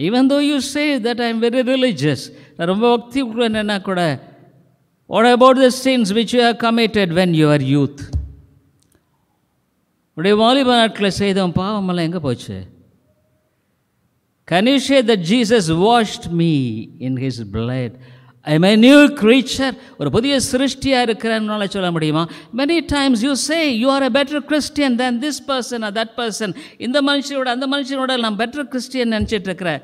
Even though you say that I am very religious, நான் ரொம்ப பக்தி உள்ளேன்னா கூட, what about the sins which you have committed when you are youth? உடைய வாலிப நாட்களில் செய்த பாவமெல்லாம் எங்கே போச்சு? Can you say that Jesus washed me in his blood? I am a new creature. ஒரு புதிய சிருஷ்டியாக இருக்கிறேன்னால சொல்ல முடியுமா? Many times you say you are a better Christian than this person or that person. இந்த மனுஷனோட அந்த மனுஷனோட நான் பெட்டர் கிறிஸ்டியன் நினச்சிட்டு இருக்கிறேன்.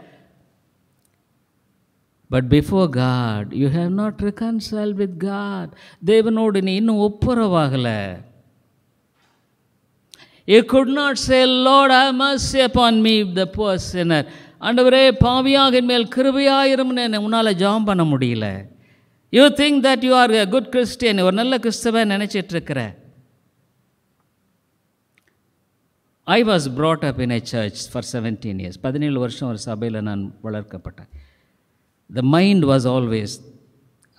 But before God, you have not reconciled with God. தேவனோடு நீ இன்னும் ஒப்புரவாகலை. You could not say, Lord, have mercy upon me, the poor sinner. ஆண்டவரே பாவியாக என் மேல் கிருபையாயிரும்னு உன்னால் ஜெபம் பண்ண முடியல. You think that you are a good Christian, ஒரு நல்ல கிறிஸ்தவன் நினச்சிட்டு இருக்கிற. I was brought up in a church for 17 years. 17 வருஷம் ஒரு சபையில் நான் வளர்க்கப்பட்டேன். The mind was always,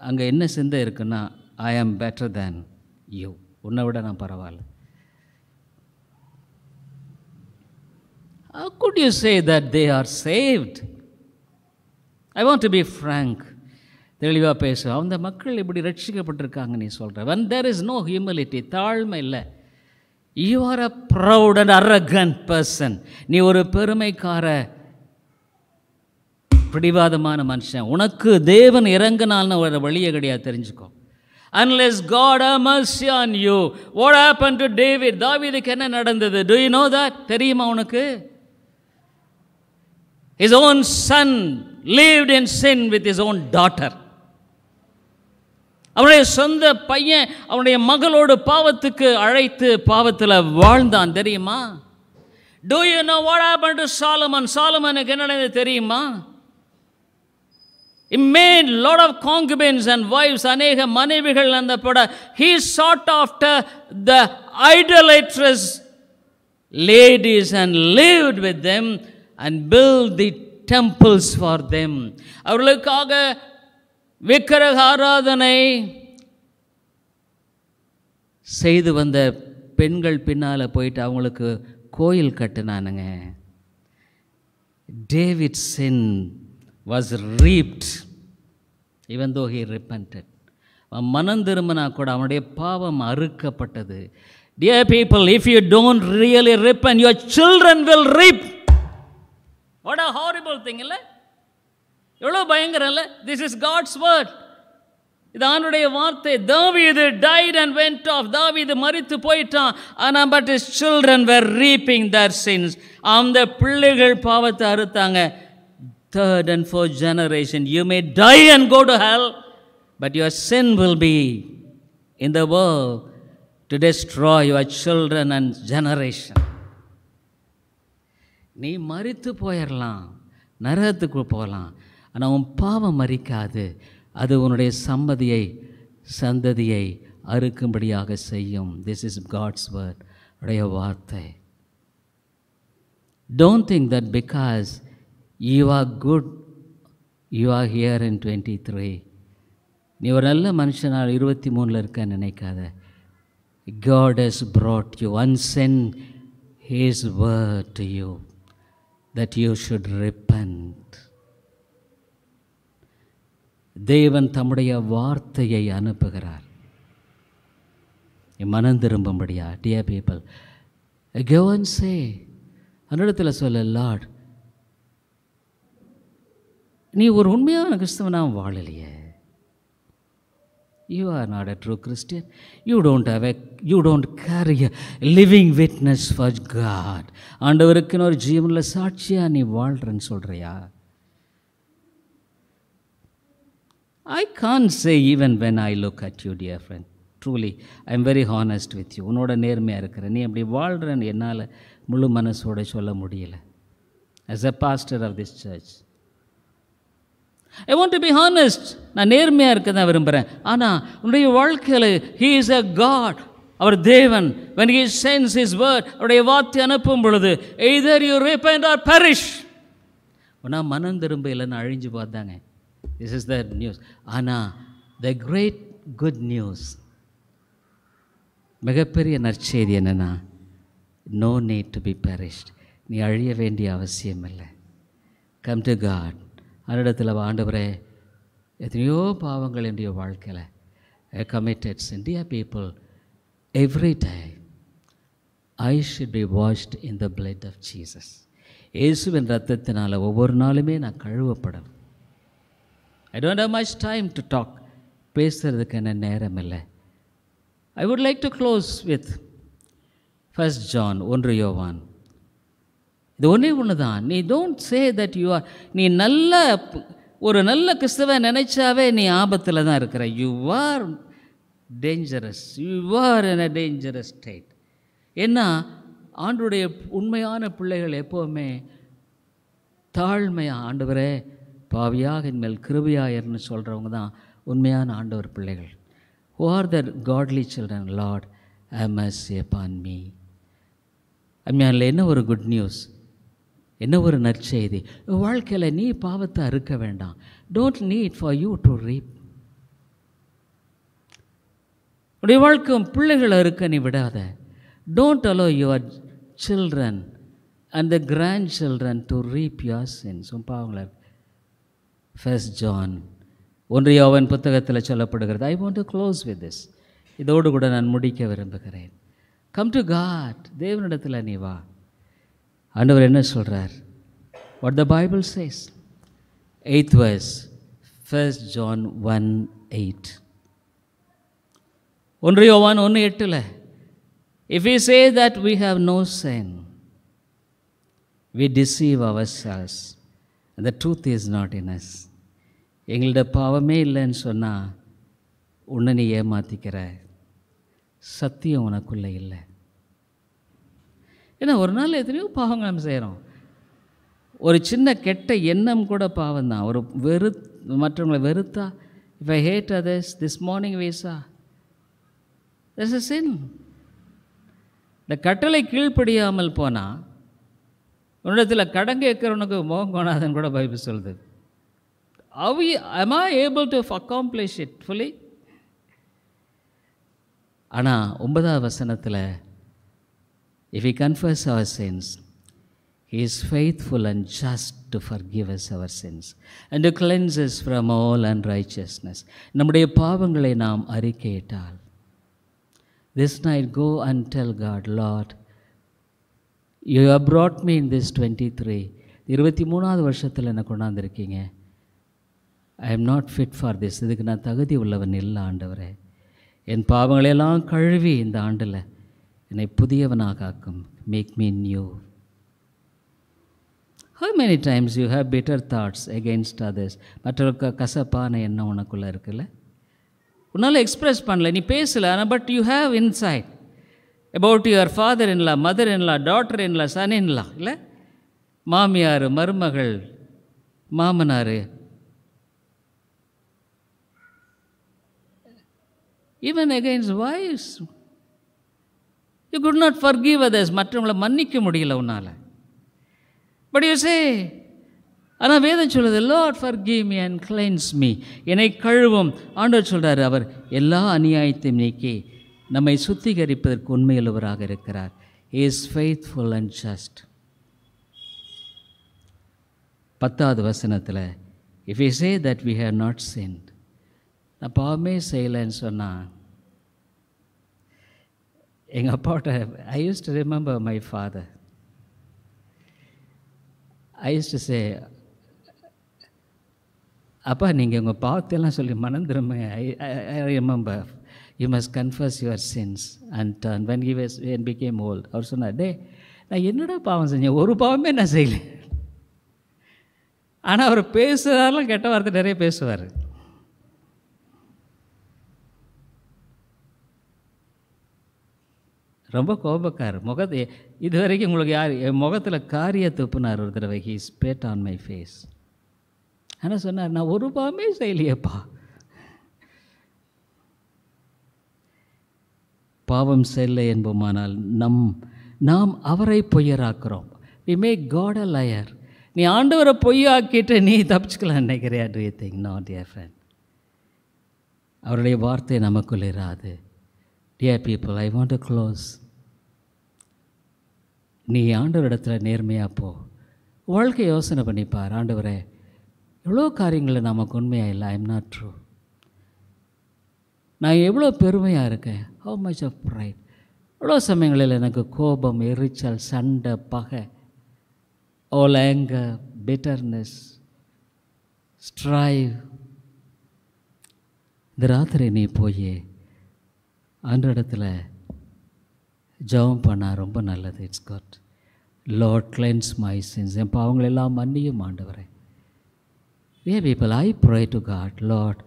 அங்கே என்ன சிந்தை இருக்குன்னா, I am better than you, உன்னை விட நான் பரவாயில்ல. How could you say that they are saved? I want to be frank. தெளிவாக பேச, அந்த மக்கள் இப்படி ரட்சிக்கப்பட்டிருக்காங்க நீ சொல்கிற. When there is no humility, தாழ்மை இல்லை. You are a proud and arrogant person. நீ ஒரு பெருமைக்கார பிடிவாதமான மனுஷன். உனக்கு தேவன் இறங்கினால்னு ஒரு வழியை கிடையாது, தெரிஞ்சுக்கோ. Unless God have mercy on you. What happened to David? தாவீதுக்கு என்ன நடந்தது? Do you know that? தெரியுமா உனக்கு? His own son lived in sin with his own daughter. அவனுடைய சொந்த பையன் அவனுடைய மகளோடு பாவத்துக்கு அழைத்து பாவத்தில் வாழ்ந்தான், தெரியுமா? Do you know what happened to Solomon? சாலமனுக்கு என்ன நடந்தது தெரியுமா? He made lot of concubines and wives, அநேக மனைவிகள் அந்த பட. He sought after the idolatrous ladies and lived with them and build the temples for them. அவர்களுக்காக விக்கிரக ஆராதனை செய்து வந்த பெண்கள் பின்னால் போயிட்டு அவங்களுக்கு கோயில் கட்டினானுங்க. David's sin was reaped even though he repented. மனம் திரும்பினா கூட அவனுடைய பாவம் அறுக்கப்பட்டது. Dear people, if you don't really repent, your children will reap. What a horrible thing, இல்லை? எவ்வளோ பயங்கரம் இல்லை? This is God's word. இது அவனுடைய வார்த்தை. தாவீது died and went off. தாவீது மரித்து போயிட்டான். ஆனால் but his children were reaping their sins. அந்த பிள்ளைகள் பாவத்தை அறுத்தாங்க. third and fourth generation. You may die and go to hell, but your sin will be in the world to destroy your children and generation. நீ மரித்து போயிடலாம், நரகத்துக்கு போகலாம், ஆனால் உன் பாவம் மரிக்காது. அது உன்னுடைய சந்ததியை அறுக்கும்படியாக செய்யும். திஸ் இஸ் காட்ஸ் வேர்ட், உடைய வார்த்தை. Don't think that because you are good, you are here in 23. நீ ஒரு நல்ல மனுஷனால் 23 இருக்க நினைக்காத. God has brought you and sent His word to you that you should repent. தேவன் தம்முடைய வார்த்தையை அனுப்புகிறார் மனம் திரும்பும்படியா. Dear people, go and say, அன்னிடத்தில் சொல்ல, லார்ட், நீ ஒரு உண்மையான கிறிஸ்தவனா வாழலையே. You are not a true Christian. You don't carry a living witness for God. ஆண்டவருக்குன்னு ஒரு ஜீவனில் சாட்சியா நீ வாழ்றன்னு சொல்றியா? I can't say even when I look at you, dear friend. Truly, I am very honest with you. உன்னோட நேர்மையாக இருக்கிற நீ அப்படி வாழ்கிறன்னு என்னால் முழு மனசோட சொல்ல முடியல. As a pastor of this church, I want to be honest. நான் நேர்மையாக இருக்க தான் விரும்புகிறேன். ஆனால் உன்னுடைய வாழ்க்கையில் He is a God, அவர் தேவன். When He sends His word, அவருடைய வார்த்தை அனுப்பும் பொழுது either you repent or perish. உன்னா மனம் திரும்ப இல்லைன்னு அழிஞ்சு பார்த்தாங்க. This is the news. ஆனால் the great good news, மிகப்பெரிய நற்செய்தி என்னென்னா, no need to be perished. நீ அழிய வேண்டிய அவசியம் இல்லை. Come to God. அவரிடத்தில் ஆண்டவரே, எத்தனையோ பாவங்கள் என்னுடைய வாழ்க்கையில் I committed sin. Dear people, every day I should be washed in the blood of Jesus. இயேசுவின் ரத்தத்தினால் ஒவ்வொரு நாளுமே நான் கழுவப்படும். I don't have much time to talk. பேசுறதுக்கு என்ன நேரம் இல்லை. I would like to close with 1 John, 1 யோவான். இது ஒன்று தான். நீ don't say that you are, நீ ஒரு நல்ல கிறிஸ்தவ நினைச்சாவே நீ ஆபத்தில் தான் இருக்கிற. You are dangerous. You are in a dangerous state. ஏன்னா ஆண்டவருடைய உண்மையான பிள்ளைகள் எப்போவுமே தாழ்மையாக, ஆண்டவரே பாவியாக என்மேல் கிருபையாயர்னு சொல்கிறவங்க தான் உண்மையான ஆண்டவர் பிள்ளைகள். Who are the godly children? Lord, have mercy upon me. அதில் என்ன ஒரு குட் நியூஸ், என்ன ஒரு நற்செய்தி. வாழ்க்கையில் நீ பாவத்தை அறுக்க வேண்டாம். Don't need for you to ரீப். உடைய வாழ்க்கை பிள்ளைகளை அறுக்க நீ விடாத. Don't allow your children and the grandchildren to reap your sins. பாவங்களை 1 John, 1 யோவான் புத்தகத்தில் சொல்லப்படுகிறது. I want to close with this. இதோடு கூட நான் முடிக்க விரும்புகிறேன். Come to God. தேவனிடத்தில் நீ வா. ஆண்டவர் என்ன சொல்கிறார்? What the Bible says. 8th verse, 1 John 1:8. 1 யோவான் 1:8. If we say that we have no sin, we deceive ourselves and the truth is not in us. எங்கள்ட பாவமே இல்லைன்னு சொன்னால் உன்னை நீ ஏமாற்றிக்கிற. சத்தியம் உனக்குள்ளே இல்லை. ஏன்னா ஒரு நாள் எத்தனையோ பாவங்கள் நம்ம செய்கிறோம். ஒரு சின்ன கெட்ட எண்ணம் கூட பாவம் தான். ஒரு மற்றவங்களை வெறுத்தா, if I hate others, this morning we saw, there's a sin. இந்த கட்டளை கீழ்ப்படியாமல் போனால் உன்னிடத்தில் கடன் கேட்குறவனுக்கு மோகம் காணாதன்னு கூட பைபிள் சொல்லுது. Am I able to accomplish it fully? ஆனால் 9வது வசனத்தில், if we confess our sins, He is faithful and just to forgive us our sins and to cleanse us from all unrighteousness. நம்முடைய பாவங்களை நாம் அறிக்கையிட்டால், this night go and tell God, Lord, you have brought me in this 23வது வருஷத்தில் என்னை கொண்டாந்துருக்கீங்க. I am not fit for this. இதுக்கு நான் தகுதி உள்ளவன் இல்லை ஆண்டவரே. என் பாவங்களையெல்லாம் கழுவி இந்த ஆண்டில் என்னை புதியவனாக ஆக்கும். Make me new. How many times you have bitter thoughts against others? மற்றவருக்கு கசப்பான எண்ணம் உனக்குள்ளே இருக்குல்ல, உன்னால் எக்ஸ்ப்ரெஸ் பண்ணல, நீ பேசலை, ஆனால் but you have inside about your father in-law, mother in law, daughter in-law, son in law, இல்லை மாமியார், மருமகள், மாமனார், even against wife's. You could not forgive others, மற்றவங்களை மன்னிக்க முடியல உன்னால். பட் யூ சே, ஆனால் வேதம் சொல்லுது, Lord forgive me and cleanse me, என்னை கழுவும். ஆண்டவர் சொல்கிறார், அவர் எல்லா அநியாயத்தையும் நீக்கி நம்மை சுத்திகரிப்பதற்கு உண்மையுள்ளவராக இருக்கிறார். He is faithful and just. 10வது வசனத்தில், if we say that we have not sinned, நான் பாவமே செய்யலைன்னு சொன்னால், எங்கள் அப்பாட்ட I used to remember my father. I used to say, அப்பா நீங்கள் உங்கள் பாவத்தையெல்லாம் சொல்லி மனம் திரும்ப. I remember, you must confess your sins and turn. When he became old, அவர் சொன்னார், டே நான் என்னடா பாவம் செஞ்சேன், ஒரு பாவமே நான் செய்யலை. ஆனால் அவர் பேசுகிறதாலும் கெட்ட வார்த்தை நிறைய பேசுவார். ரொம்ப கோபக்காரர். முகத்தை இது வரைக்கும் உங்களுக்கு யார் என் முகத்தில் காரிய துப்புனார் ஒரு தடவை. He spat on my face. ஆனால் சொன்னார், நான் ஒரு பாவமே செய்யலையேப்பா. பாவம் செய்யலை என்போமானால் நாம் அவரை பொய்யராக்குறோம். We make God a liar. நீ ஆண்டவரை பொய்யாக்கிட்டு நீ தப்பிச்சுக்கலாம் நினைக்கிறியா? Do you think? Not dear friend. அவருடைய வார்த்தை நமக்குள் இராது. Dear people, I want to close. நீ ஆண்டவரிடத்தில் நேர்மையாக போ. வாழ்க்கை யோசனை பண்ணிப்பார். ஆண்டவரே, எவ்வளோ காரியங்களில் நமக்கு உண்மையாக இல்லை. I am not true. நான் எவ்வளோ பெருமையாக இருக்கேன். How much of pride. எவ்வளோ சமயங்களில் எனக்கு கோபம், எரிச்சல், சண்டை, பகை, all anger, bitterness, strive. இந்த ராத்திரி நீ போய் ஆண்டவரிடத்தில் ஜெபம் பண்ணால் ரொம்ப நல்லது. It's good. Lord cleanse my sins. என் பாவங்களெல்லாம் மன்னியும் ஆண்டவரே. Dear people, I pray to God, Lord,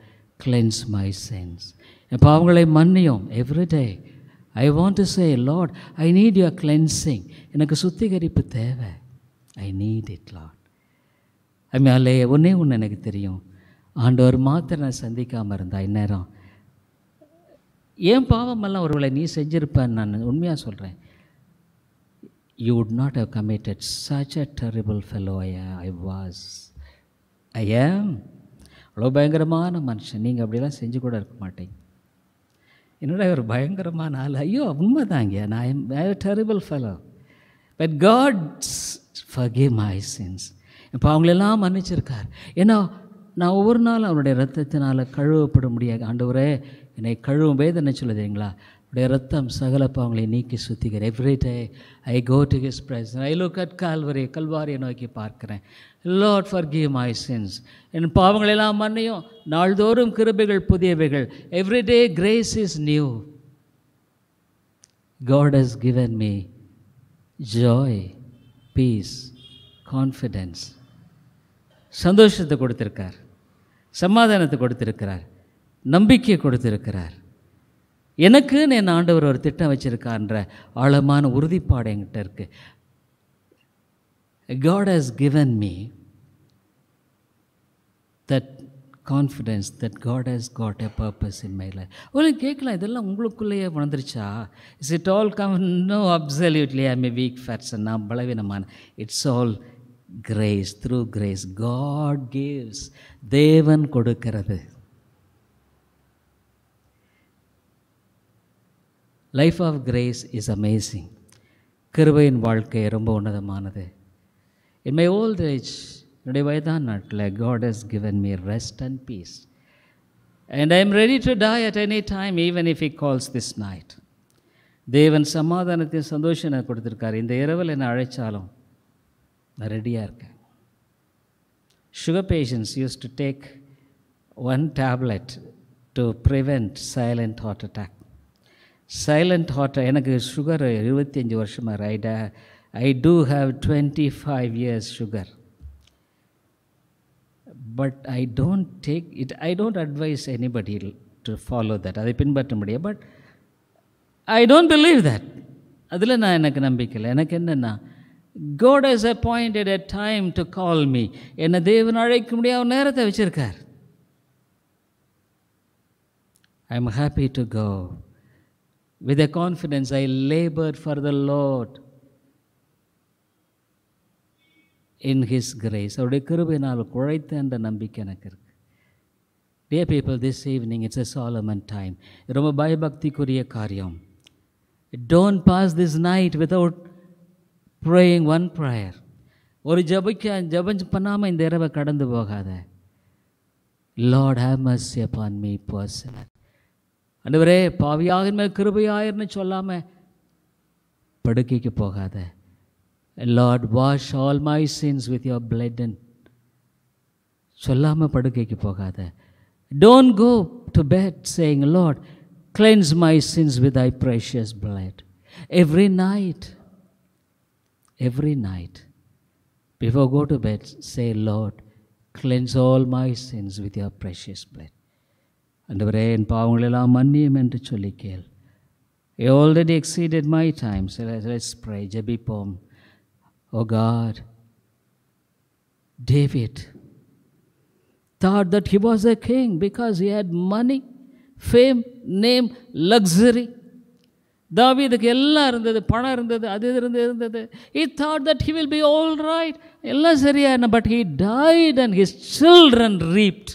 cleanse my sins. என் பாவங்களை மன்னியும். Every day I want to say, Lord, I need your cleansing. எனக்கு சுத்திகரிப்பு தேவை. I need it Lord. அதுமாலே ஒன்றே ஒன்று எனக்கு தெரியும். ஆண்டவர் மாத்திரம் நான் சந்திக்காமல் இருந்தா இந்நேரம் ஏன் பாவமெல்லாம் ஒருவேளை நீ செஞ்சிருப்பேன்னு நான் உண்மையாக சொல்கிறேன். You would not have committed such a terrible fellow I was. I am. அவ்வளோ பயங்கரமான மனுஷன். நீங்கள் அப்படிலாம் செஞ்சு கூட இருக்க மாட்டீங்க. என்னோட ஒரு பயங்கரமான ஆள். ஐயோ உண்மை தாங்க, நான் I a terrible fellow. But God forgive my sins. இப்போ அவங்களெல்லாம் மன்னிச்சிருக்கார். ஏன்னா நான் ஒவ்வொரு நாளும் அவருடைய ரத்தத்தினால் கழுவப்பட முடியாது. ஆண்டவரே என்னை கழுவும். வேதனை சொல்லுதுங்களா, அவருடைய ரத்தம் சகல பாவங்களை நீக்கி சுத்திக்கிற. Every day I go to his presence. I look at கல்வாரியை நோக்கி பார்க்கிறேன். Lord forgive my sins. என் பாவங்களெல்லாம் மன்னியும். நாள்தோறும் கிருபைகள் புதியவைகள். Every day grace is new. God has given me joy, peace, confidence. சந்தோஷத்தை கொடுத்துருக்கார், சமாதானத்தை கொடுத்துருக்கிறார், நம்பிக்கையை கொடுத்துருக்கிறார். எனக்குன்னு என் ஆண்டவர் ஒரு திட்டம் வச்சுருக்கான்ற ஆழமான உறுதிப்பாடு என்கிட்ட இருக்குது. God has given me that confidence that God has got a purpose in my life. உங்களுக்கு கேட்கலாம், இதெல்லாம் உங்களுக்குள்ளேயே உணர்ந்துருச்சா? Is it all come? No, absolutely. I am a weak person. நான் பலவீனமான. It's all grace. Through grace God gives. தேவன் கொடுக்கிறது. Life of grace is amazing. கிருபையின் வாழ்க்கை ரொம்ப உன்னதமானது. இன் மை ஓல்ட் ஏஜ், என்னுடைய வயதான நாட்டில் God has given me rest and peace. And I am ready to die at any time, even if He calls this night. தேவன் சமாதானத்தையும் சந்தோஷம் கொடுத்துருக்காரு. இந்த இரவில் என்னை அழைச்சாலும் நான் ரெடியாக இருக்கேன். Sugar patients use to take one tablet to prevent silent heart attack. Silent heart. எனக்கு சுகர் 25 வருஷமாக. I do have 25 years sugar. But I don't take it, I don't advise anybody to follow that, அதை பின்பற்ற முடியாது. But I don't believe that. அதில் நான் எனக்கு நம்பிக்கை இல்லை. எனக்கு என்னென்னா, God has appointed a time to call me. என்னை தேவன் அழைக்க முடியாத ஒரு நேரத்தை வச்சுருக்கார். I am happy to go. With a confidence I labored for the Lord in His grace. அவருடைய கிருபையினால் உழைத்த என்ற நம்பிக்கை எனக்கு இருக்கு. Dear people, this evening it's a solemn time. ரொம்ப பயபக்திக்குரிய காரியம். Don't pass this night without praying one prayer. ஒரு ஜெபம் பண்ணாமல் இந்த இரவை கடந்து போகாத. Lord have mercy upon me personally. ஆண்டவரே பாவியாக மேல் கிருபையாயிருன்னு சொல்லாமல் படுக்கைக்கு போகாத. Lord wash all my sins with your blood and சொல்லாமல் படுக்கைக்கு போகாத. Don't go to bed saying, Lord cleanse my sins with thy precious blood. Every night before go to bed say, Lord cleanse all my sins with your precious blood. ஆண்டவரே என் பாவங்களெல்லாம் மன்னியும் என்று சொல்லி கேள். I already exceeded my time, so let's pray. ஜெபிப்போம். Oh God, David thought that he was a king because he had money, fame, name, luxury. தாவீதுக்கு எல்லாம் இருந்தது, பணம் இருந்தது, அது இருந்தது. He thought that he will be all right, எல்லாம் சரியான. But he died and his children reaped.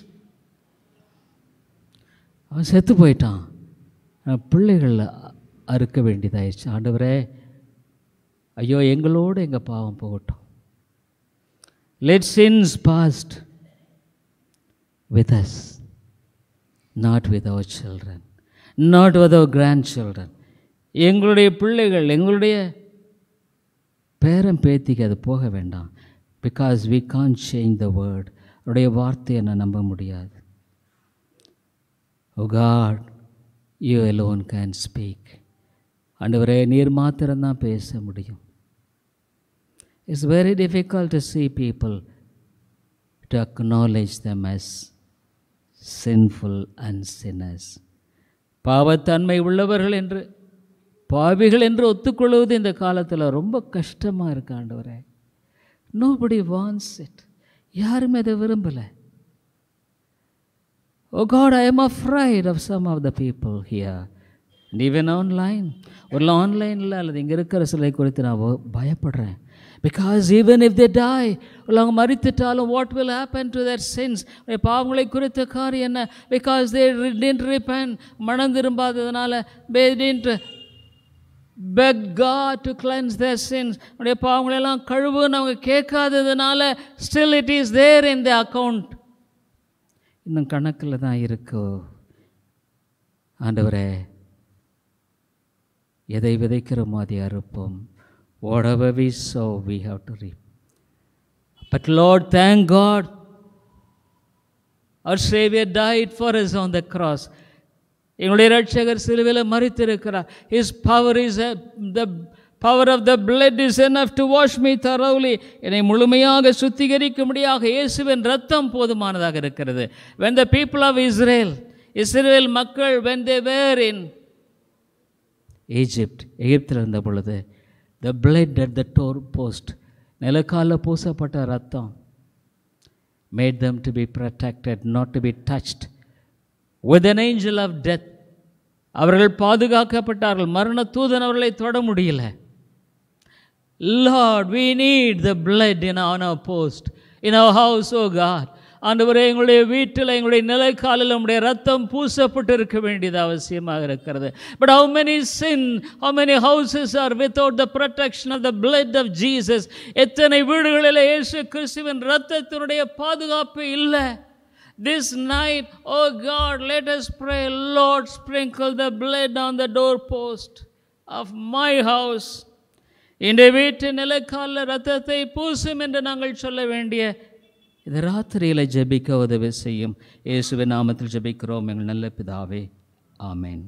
அவன் செத்து போயிட்டான். பிள்ளைகள் அறுக்க வேண்டியதாயிடுச்சு. ஆண்டவரே ஐயோ எங்களோடு எங்கள் பாவம் போகட்டும். Let sins past with us, not with our children, not with our grandchildren. எங்களுடைய பிள்ளைகள், எங்களுடைய பேரன் பேத்திக்கு அது போக வேண்டாம். Because we can't change the word. அவருடைய வார்த்தையை நான் நம்ப முடியாது. Oh God, you alone can speak. ஆண்டவரே நீர் மாத்திரம்தான் பேச முடியும். It's very difficult to see people to acknowledge them as sinful and sinners. பாவத்தன்மை உள்ளவர்கள் என்று, பாவிகள் என்று ஒத்துக்கொள்வது இந்த காலத்தில் ரொம்ப கஷ்டமாக இருக்கு ஆண்டவரே. Nobody wants it. யாருமே அதை விரும்பலை. Oh God, I am afraid of some of the people here. And even online. ஒரு ஆன்லைனில் அல்லது இங்கே இருக்கிற சிலை குறித்து நான் பயப்படுறேன். Because even if they die, அவங்க மரித்துட்டாலும் what will happen to their sins? பாவங்களை குறித்த காரியம் என்ன? Because they didn't repent. மனம் திரும்பாததுனால they didn't beg God to cleanse their sins. அவருடைய பாவங்களெல்லாம் கழுவுன்னு அவங்க கேட்காததுனால still it is there in the account. இன்னும் கணக்கில் தான் இருக்கோ. ஆண்டவரே எதை விதைக்கிறோமோ அதை அறுப்போம். Whatever we sow, we have to reap. But Lord, thank God, our Savior died for us on the cross. எங்களுடைய இரட்சகர் சிலுவையில் மரித்திருக்கிறார். His power is the power of the blood is enough to wash me thoroughly. என்னை முழுமையாக சுத்திகரிக்கும்படியாக இயேசுவின் ரத்தம் போதுமானதாக இருக்கிறது. When the people of Israel, இஸ்ரவேல் மக்கள், when they were in Egypt, எகிப்தில் இருந்த பொழுது, the blood at the doorpost, நிலக்கால பூசப்பட்ட ரத்தம், made them to be protected, not to be touched with an angel of death. அவர்கள் பாதுகாக்கப்பட்டார்கள். மரண தூதன் அவர்களை தொட முடியல. Lord, we need the blood in our post, in our house, oh God. ஆண்டவரே எங்களுடைய வீட்டில், எங்களுடைய நிலைக்காலில் நம்முடைய ரத்தம் பூசப்பட்டு இருக்க வேண்டியது அவசியமாக இருக்கிறது. But how many sin, how many houses are without the protection of the blood of Jesus? எத்தனை வீடுகளில் இயேசு கிறிஸ்துவின் ரத்தத்தினுடைய பாதுகாப்பு இல்லை. This night, oh God, let us pray, Lord, sprinkle the blood on the doorpost of my house. இந்த வீட்டு நிலைக்காலில் ரத்தத்தை பூசும் என்று நாங்கள் சொல்ல வேண்டிய இந்த ராத்திரியில் ஜெபிக்க உதவி செய்யும். இயேசுவின் நாமத்தில் ஜெபிக்கிறோம் எங்கள் நல்ல பிதாவே. ஆமென்.